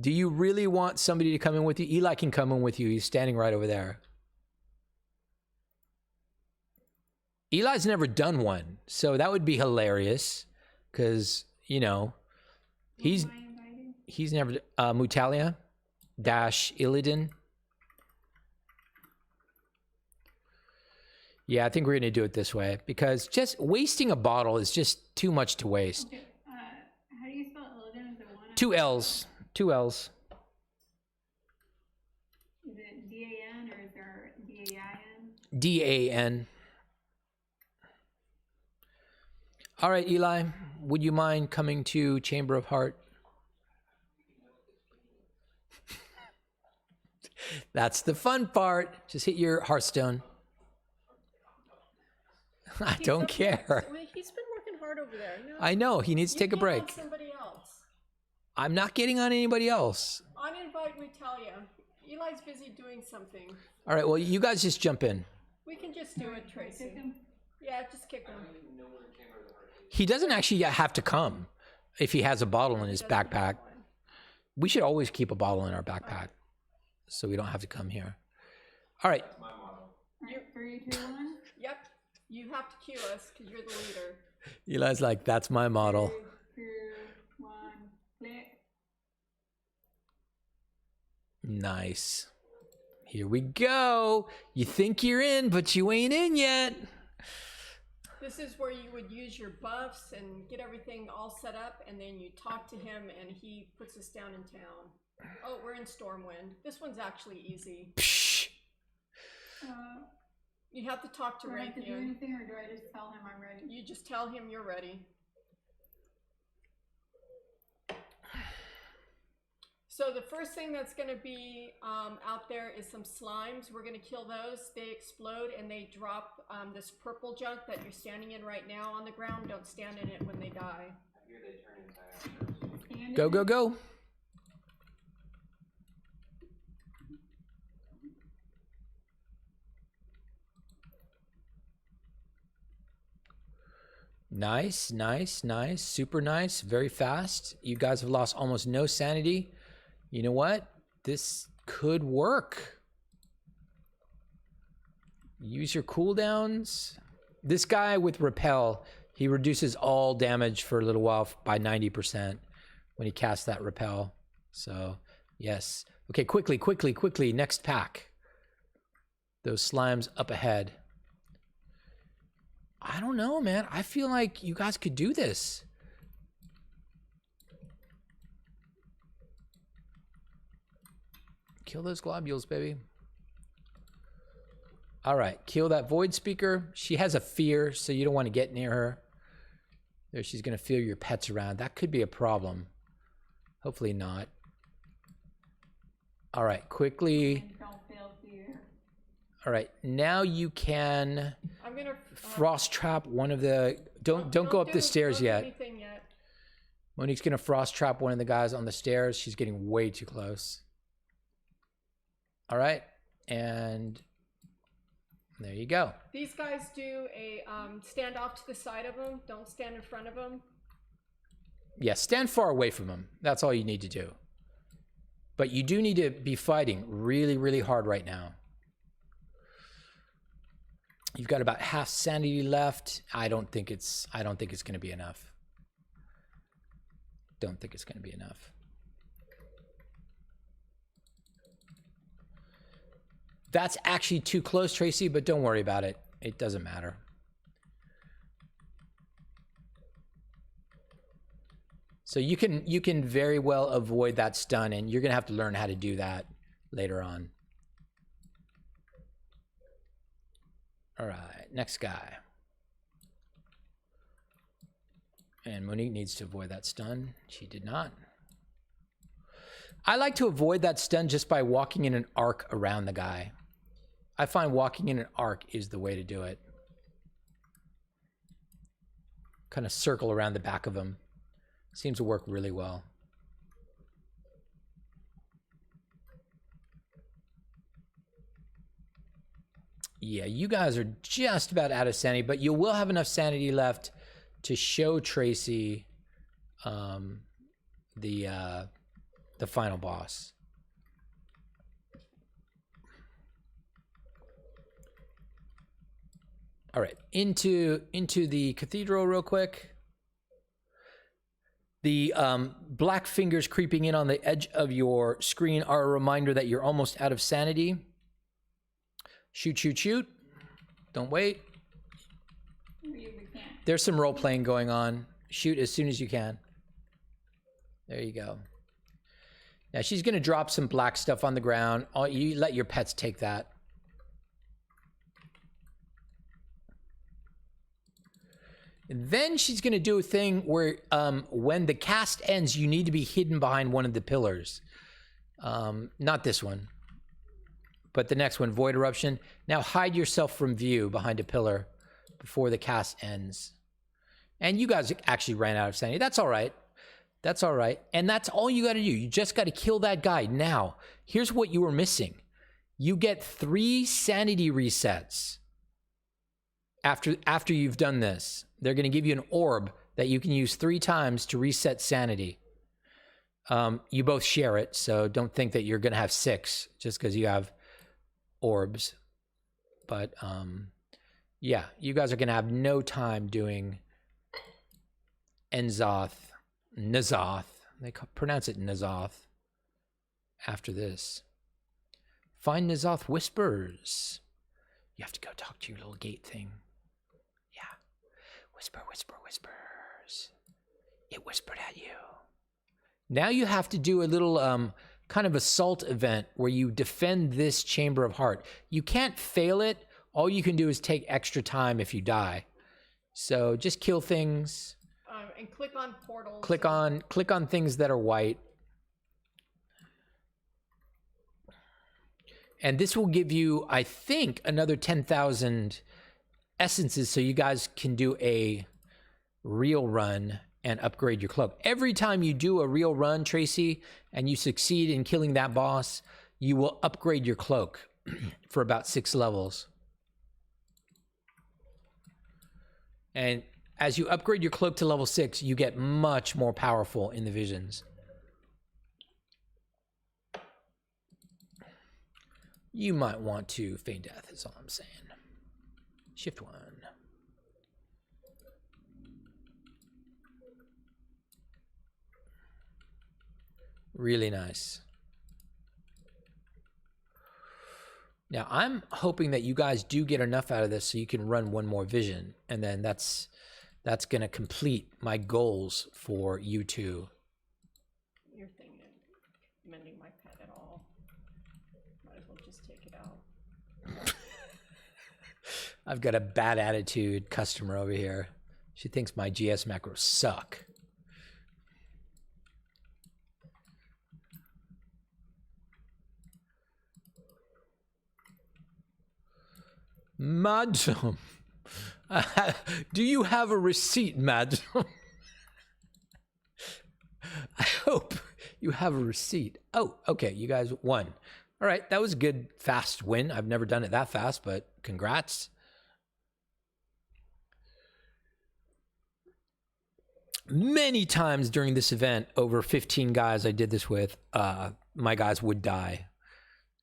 Do you really want somebody to come in with you? Eli can come in with you. He's standing right over there. Eli's never done one, so that would be hilarious because, he's never, Mutalia dash Illidan. Yeah, I think we're going to do it this way because just wasting a bottle is just too much to waste. Okay, how do you spell Illidan? Is it one? 2 L's. 2 L's. Is it D-A-N or is there D-A-I-N? D-A-N. All right, Eli, would you mind coming to Chamber of Heart? That's the fun part. Just hit your Hearthstone. I don't care. He's been working hard over there. No, I know. He needs to take a get break. on somebody else. I'm not getting on anybody else. Uninvite Mutalia. Eli's busy doing something. All right, well, you guys just jump in. We can just do it, Tracy. Yeah, just kick him. He doesn't actually have to come if he has a bottle in his backpack. We should always keep a bottle in our backpack so we don't have to come here. All right. Alright, 3, 2, 1. Yep. You have to cue us because you're the leader. Eli's like, that's my model. 3, 2, 1, click. Nice. Here we go. You think you're in, but you ain't in yet. This is where you would use your buffs and get everything all set up, and then you talk to him, and he puts us down in town. Oh, we're in Stormwind. This one's actually easy. Psh. You have to talk to Do I have to do Raytheon. anything or do I just tell him I'm ready? You just tell him you're ready. So the first thing that's going to be out there is some slimes. We're going to kill those. They explode and they drop this purple junk that you're standing in right now on the ground. Don't stand in it when they die. Go, go, go. Nice, nice, nice. Super nice. Very fast. You guys have lost almost no sanity. You know what? This could work. Use your cooldowns. This guy with repel, he reduces all damage for a little while by 90% when he casts that repel. So, yes. Okay, quickly, quickly, quickly. Next pack. Those slimes up ahead. I don't know, man. I feel like you guys could do this. Kill those globules, baby. All right, kill that void speaker. She has a fear, so you don't want to get near her. There, she's going to feel your pets around. That could be a problem. Hopefully not. All right, quickly. Don't feel fear. All right, now you can I'm gonna frost trap one of the. Don't go up the stairs don't do yet. anything yet. Monique's going to frost trap one of the guys on the stairs. She's getting way too close. All right, and there you go. These guys do a stand off to the side of them. Don't stand in front of them. Yeah, stand far away from them. That's all you need to do. But you do need to be fighting really, really hard right now. You've got about half sanity left. I don't think it's going to be enough. Don't think it's going to be enough. That's actually too close, Tracy, but don't worry about it. It doesn't matter. So you can very well avoid that stun, and you're going to have to learn how to do that later on. All right, next guy. And Monique needs to avoid that stun. She did not. I like to avoid that stun just by walking in an arc around the guy. I find walking in an arc is the way to do it. Kind of circle around the back of him. Seems to work really well. Yeah, you guys are just about out of sanity, but you will have enough sanity left to show Tracy the final boss. All right, into the cathedral real quick. The black fingers creeping in on the edge of your screen are a reminder that you're almost out of sanity. Shoot, shoot, shoot. Don't wait. There's some role playing going on. Shoot as soon as you can. There you go. Now she's going to drop some black stuff on the ground. You let your pets take that. And then she's going to do a thing where when the cast ends, you need to be hidden behind one of the pillars. Not this one, but the next one, Void Eruption. Now hide yourself from view behind a pillar before the cast ends. And you guys actually ran out of sanity. That's all right. That's all right. And that's all you got to do. You just got to kill that guy. Now, here's what you were missing. You get 3 sanity resets after you've done this. They're going to give you an orb that you can use 3 times to reset sanity. You both share it, so don't think that you're going to have 6 just because you have orbs. But yeah, you guys are going to have no time doing Nazoth. They pronounce it Nazoth after this. Find Nazoth Whispers. You have to go talk to your little gate thing. Whisper, whisper, whispers. It whispered at you. Now you have to do a little kind of assault event where you defend this Chamber of Heart. You can't fail it. All you can do is take extra time if you die. So just kill things. And click on portals. Click on things that are white. And this will give you, I think, another 10,000 essences so you guys can do a real run and upgrade your cloak. Every time you do a real run, Tracy, and you succeed in killing that boss, you will upgrade your cloak for about 6 levels. And as you upgrade your cloak to level 6, you get much more powerful in the visions. You might want to feign death, is all I'm saying. Shift 1. Really nice. Now, I'm hoping that you guys do get enough out of this so you can run one more vision, and then that's going to complete my goals for you two. Your thing isn't mending my pet at all. Might as well just take it out. I've got a bad attitude customer over here. She thinks my GS macros suck. Madam, do you have a receipt, madam? I hope you have a receipt. Oh, okay, you guys won. All right, that was a good, fast win. I've never done it that fast, but congrats. Many times during this event, over 15 guys I did this with, my guys would die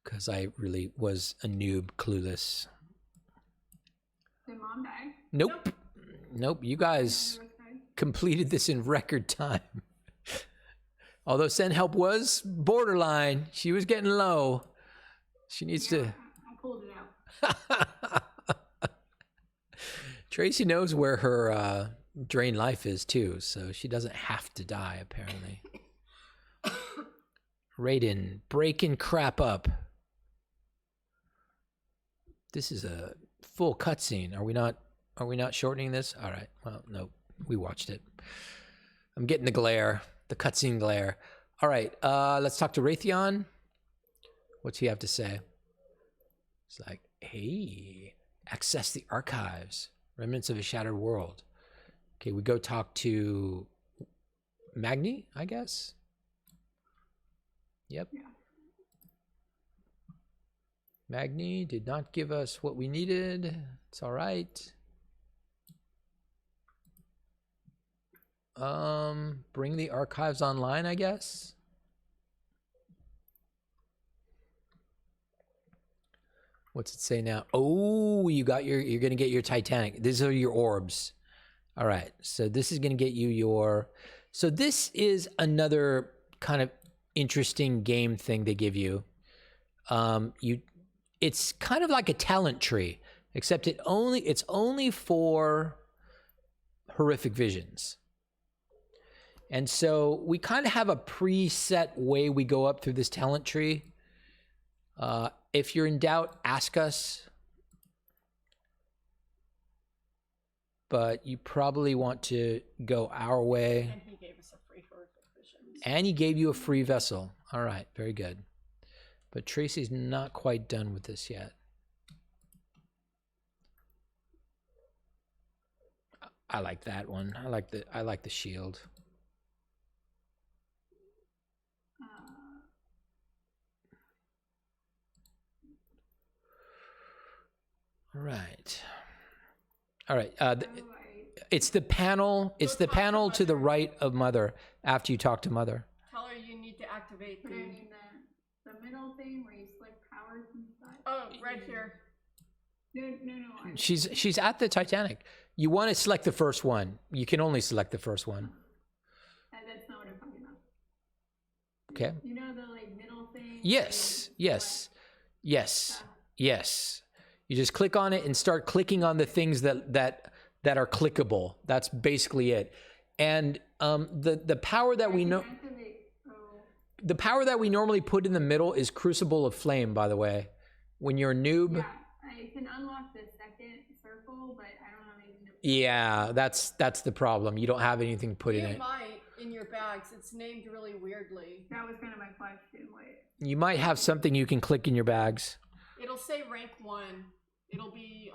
because I really was a noob, clueless. Did Mom die? Nope. Nope. You guys completed this in record time. Although send help was borderline. She was getting low. She needs to... I pulled it out. Tracy knows where her drain life is too, so she doesn't have to die, apparently. Raiden, breaking crap up. This is a full cutscene. Are we not shortening this? All right. Well, no, we watched it. I'm getting the glare, the cutscene glare. All right. Let's talk to Raytheon. What's he have to say? It's like, hey, access the archives, remnants of a shattered world. Okay, we go talk to Magni, I guess. Yep. Yeah. Magni did not give us what we needed. It's all right. Bring the archives online, I guess. What's it say now? Oh, you're going to get your Titanic. These are your orbs. All right. So this is going to get you your... So this is another kind of interesting game thing they give you. It's kind of like a talent tree, except it's only for horrific visions. And so we kind of have a preset way we go up through this talent tree. If you're in doubt, ask us. But you probably want to go our way. And he gave us a free horrific vision. And he gave you a free vessel. All right, very good. But Tracy's not quite done with this yet. I like that one. I like the shield. All right. It's the panel. It's the panel to the right of Mother after you talk to Mother. Tell her you need to activate Put it in the middle thing where you select powers and stuff. Oh, right here. No. She's at the Titanic. You want to select the first one. You can only select the first one. That's not what I'm talking about. Okay. You know the middle thing? Yes. You just click on it and start clicking on the things that are clickable. That's basically it. And the power that we know, the power that we normally put in the middle is Crucible of Flame. By the way, when you're a noob, Yeah, I can unlock the second circle, but I don't have anything to. Yeah, that's the problem. You don't have anything to put in You it. might in your bags. It's named really weirdly. That was kind of my question. Wait. You might have something you can click in your bags. It'll say rank 1. It'll be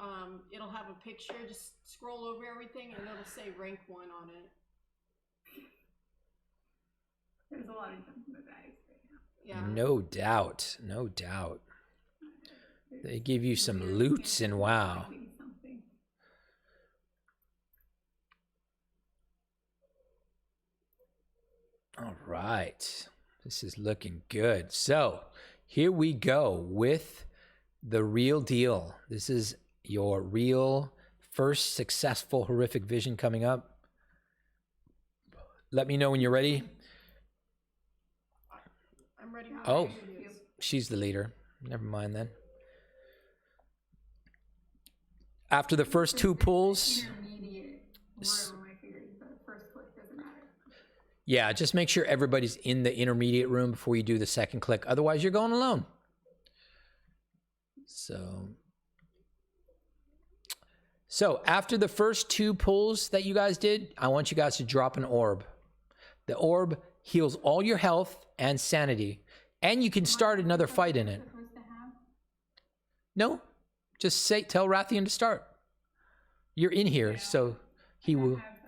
it'll have a picture. Just scroll over everything and it'll say rank 1 on it. There's a lot of junk in my bags right now. Yeah. No doubt. They give you some loots in WoW. Something. All right. This is looking good. So here we go with the real deal. This is your real first successful horrific vision coming up. Let me know when you're ready. I'm ready. Oh, she's the leader. Never mind then. After the first two pulls, Intermediate room, I figured the first click doesn't matter. yeah, just make sure everybody's in the intermediate room before you do the second click. Otherwise, you're going alone. So after the first two pulls that you guys did, I want you guys to drop an orb. The orb heals all your health and sanity, and you can start another fight in it. Supposed to have? No, just tell Rathian to start. You're in here, so he will. Have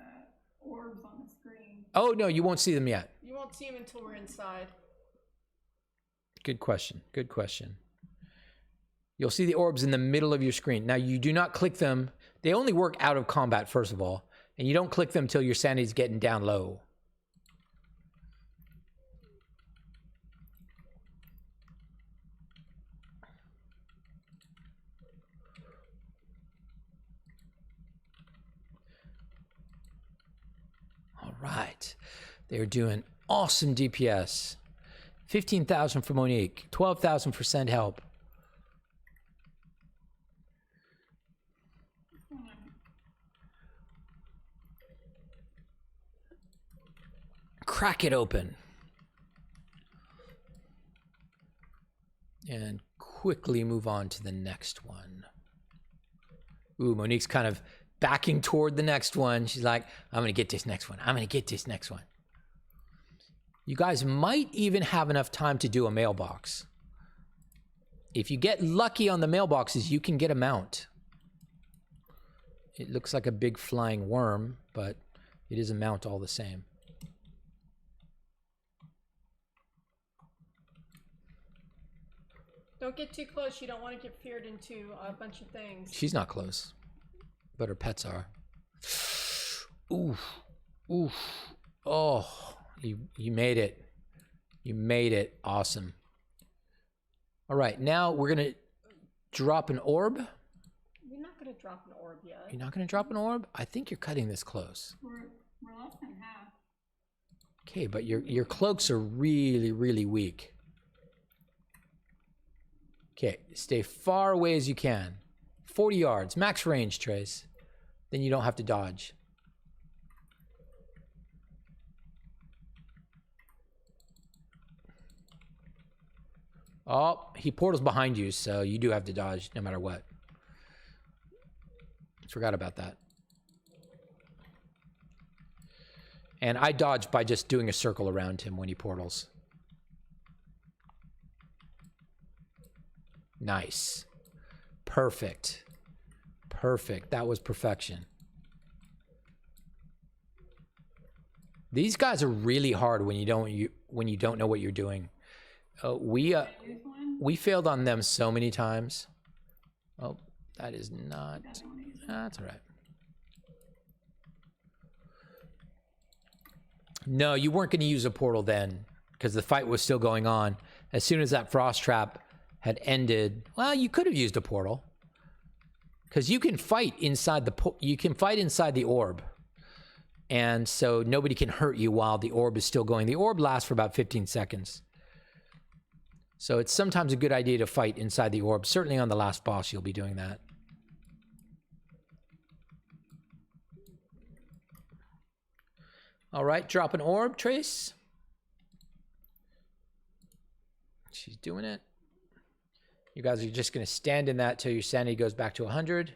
the orbs on the screen. Oh no, you won't see them yet. You won't see him until we're inside. Good question. Good question. You'll see the orbs in the middle of your screen. Now, you do not click them. They only work out of combat, first of all. And you don't click them until your sanity's getting down low. All right. They're doing awesome DPS. 15,000 for Monique. 12,000 for Send Help. Crack it open. And quickly move on to the next one. Ooh, Monique's kind of backing toward the next one. She's like, I'm going to get this next one. I'm going to get this next one. You guys might even have enough time to do a mailbox. If you get lucky on the mailboxes, you can get a mount. It looks like a big flying worm, but it is a mount all the same. Don't get too close. You don't want to get feared into a bunch of things. She's not close, but her pets are. Oof. Oof. Oh, you made it. You made it. Awesome. All right, now we're going to drop an orb. You're not going to drop an orb yet. You're not going to drop an orb? I think you're cutting this close. We're less than half. Okay, but your cloaks are really, really weak. Okay, stay far away as you can. 40 yards, max range, Trace. Then you don't have to dodge. Oh, he portals behind you, so you do have to dodge no matter what. Forgot about that. And I dodge by just doing a circle around him when he portals. Nice. Perfect. Perfect. That was perfection. These guys are really hard when you don't know what you're doing. We failed on them so many times. Oh, that is not. That's all right. No, you weren't going to use a portal then because the fight was still going on. As soon as that frost trap had ended, well, you could have used a portal because you can fight inside the orb, and so nobody can hurt you while the orb is still going. The orb lasts for about 15 seconds, so it's sometimes a good idea to fight inside the orb. Certainly on the last boss, you'll be doing that. All right, drop an orb, Trace. She's doing it. You guys are just going to stand in that till your sanity goes back to 100.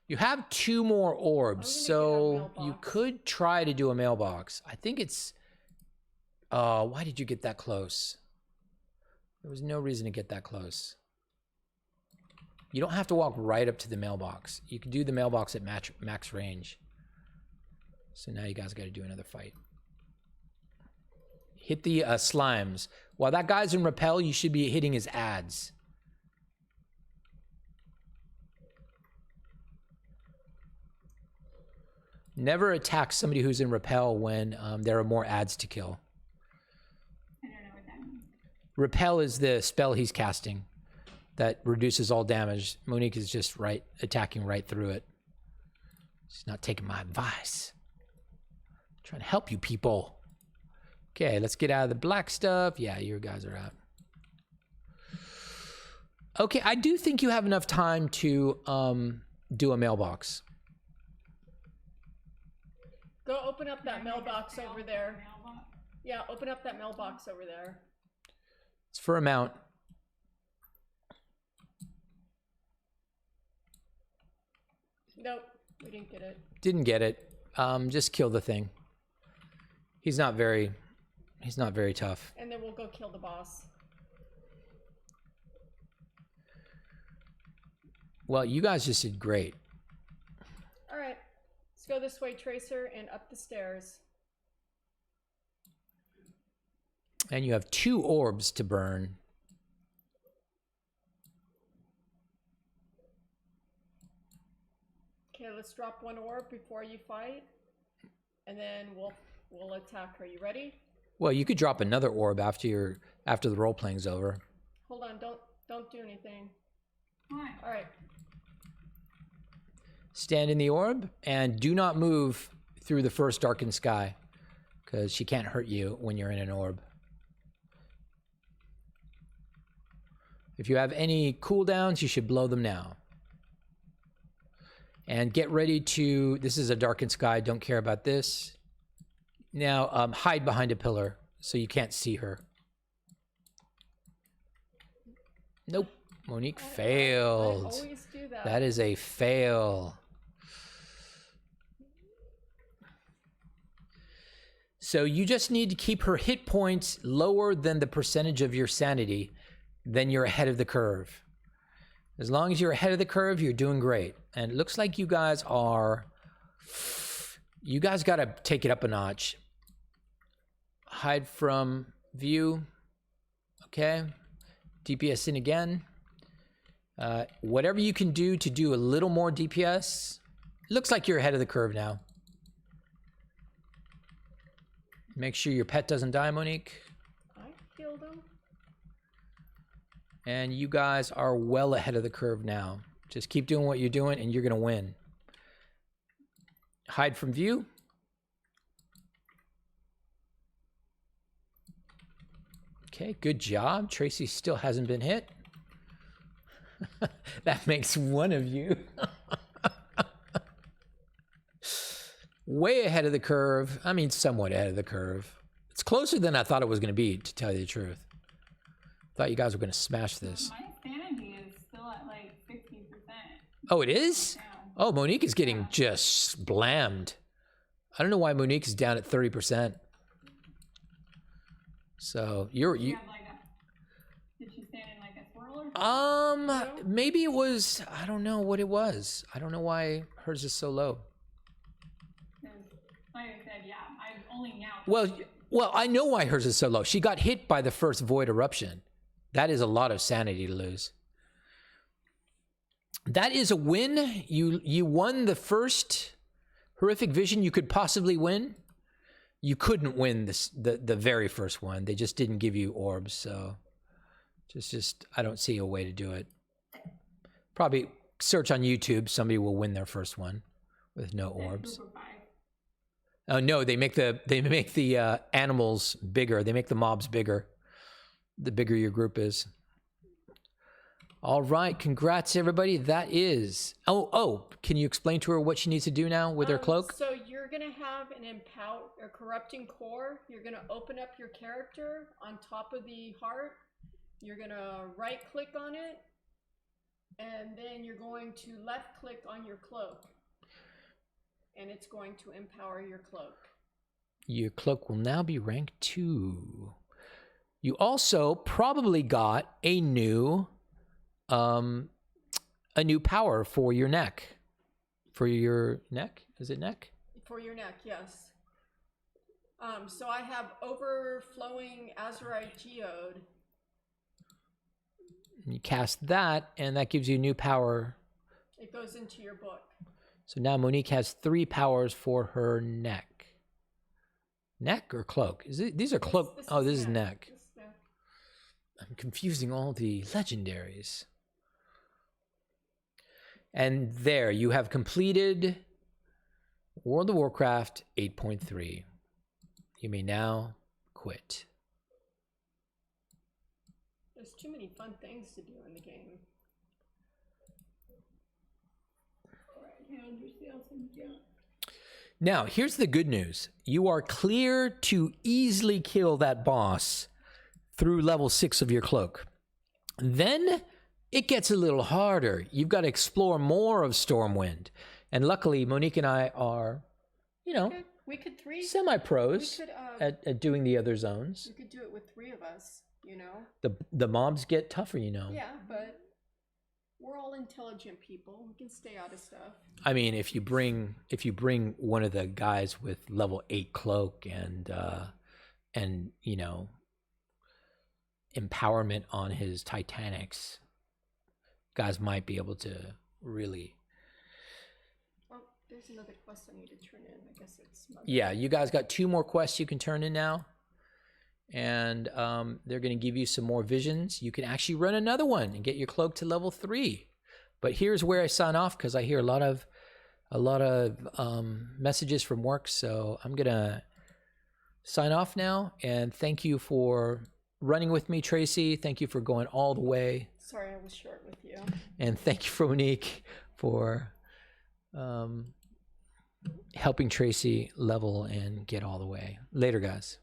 You have 2 more orbs, so you could try to do a mailbox. I think it's... why did you get that close? There was no reason to get that close. You don't have to walk right up to the mailbox. You can do the mailbox at max range. So now you guys got to do another fight. Hit the slimes. While that guy's in repel, you should be hitting his ads. Never attack somebody who's in repel when there are more ads to kill. I don't know what that means. Repel is the spell he's casting that reduces all damage. Monique is just attacking right through it. She's not taking my advice. I'm trying to help you people. Okay, let's get out of the black stuff. Yeah, your guys are out. Okay, I do think you have enough time to do a mailbox. Go open up that mailbox over there. Yeah, open up that mailbox over there. It's for a mount. Nope, we didn't get it. Didn't get it. Just kill the thing. He's not very tough. And then we'll go kill the boss. Well, you guys just did great. All right, let's go this way, Tracer, and up the stairs. And you have 2 orbs to burn. Okay, let's drop 1 orb before you fight, and then we'll attack her. You ready? Well, you could drop another orb after the role playing's over. Hold on, don't do anything. Why? All right. Stand in the orb and do not move through the first darkened sky, because she can't hurt you when you're in an orb. If you have any cooldowns, you should blow them now. And get ready to... This is a darkened sky. Don't care about this. Now, hide behind a pillar so you can't see her. Nope. Monique failed. I always do that. That is a fail. So you just need to keep her hit points lower than the percentage of your sanity. Then you're ahead of the curve. As long as you're ahead of the curve, you're doing great. And it looks like you guys are... You guys got to take it up a notch. Hide from view. Okay. DPS in again. Whatever you can do to do a little more DPS. Looks like you're ahead of the curve now. Make sure your pet doesn't die, Monique. I killed him. And you guys are well ahead of the curve now. Just keep doing what you're doing and you're going to win. Hide from view. Okay, good job. Tracy still hasn't been hit. That makes one of you. Way ahead of the curve. I mean, somewhat ahead of the curve. It's closer than I thought it was going to be, to tell you the truth. Thought you guys were going to smash this. My sanity is still at like 60%. Oh, it is? Yeah. Oh, Monique is getting just blammed. I don't know why Monique is down at 30%. So You have like did she stand in like a swirl or something? Maybe it was, I don't know what it was. I don't know why hers is so low. Like I said, yeah, I've only now. Well, I know why hers is so low. She got hit by the first void eruption. That is a lot of sanity to lose. That is a win. You won the first horrific vision you could possibly win. You couldn't win the very first one. They just didn't give you orbs, so just I don't see a way to do it. Probably search on YouTube. Somebody will win their first one with no orbs. Oh no, they make the animals bigger. They make the mobs bigger. The bigger your group is. All right, congrats everybody. That is. Oh, can you explain to her what she needs to do now with her cloak? So you're gonna have a corrupting core. You're gonna open up your character on top of the heart. You're gonna right click on it, and then you're going to left click on your cloak. And it's going to empower your cloak. Your cloak will now be rank 2. You also probably got a new power for your neck. For your neck? Is it neck? For your neck, yes. So I have overflowing Azurite Geode. You cast that, and that gives you new power. It goes into your book. So now Monique has 3 powers for her neck. Neck or cloak? These are cloak. Oh, this is neck. This is neck. I'm confusing all the legendaries. And there, you have completed World of Warcraft 8.3. You may now quit. There's too many fun things to do in the game. Now, here's the good news. You are clear to easily kill that boss through level 6 of your cloak. Then it gets a little harder. You've got to explore more of Stormwind. And luckily, Monique and I are, We could semi-pros at doing the other zones. We could do it with 3 of us, The mobs get tougher, Yeah, but we're all intelligent people. We can stay out of stuff. I mean, if you bring one of the guys with level 8 cloak and empowerment on his Titanics, guys might be able to really. Oh, there's another quest I need to turn in. I guess it's. Yeah, you guys got 2 more quests you can turn in now, and they're going to give you some more visions. You can actually run another one and get your cloak to level 3. But here's where I sign off because I hear a lot of messages from work. So I'm gonna sign off now, and thank you for running with me, Tracy. Thank you for going all the way. Sorry, I was short with you. And thank you for Monique for helping Tracy level and get all the way. Later, guys.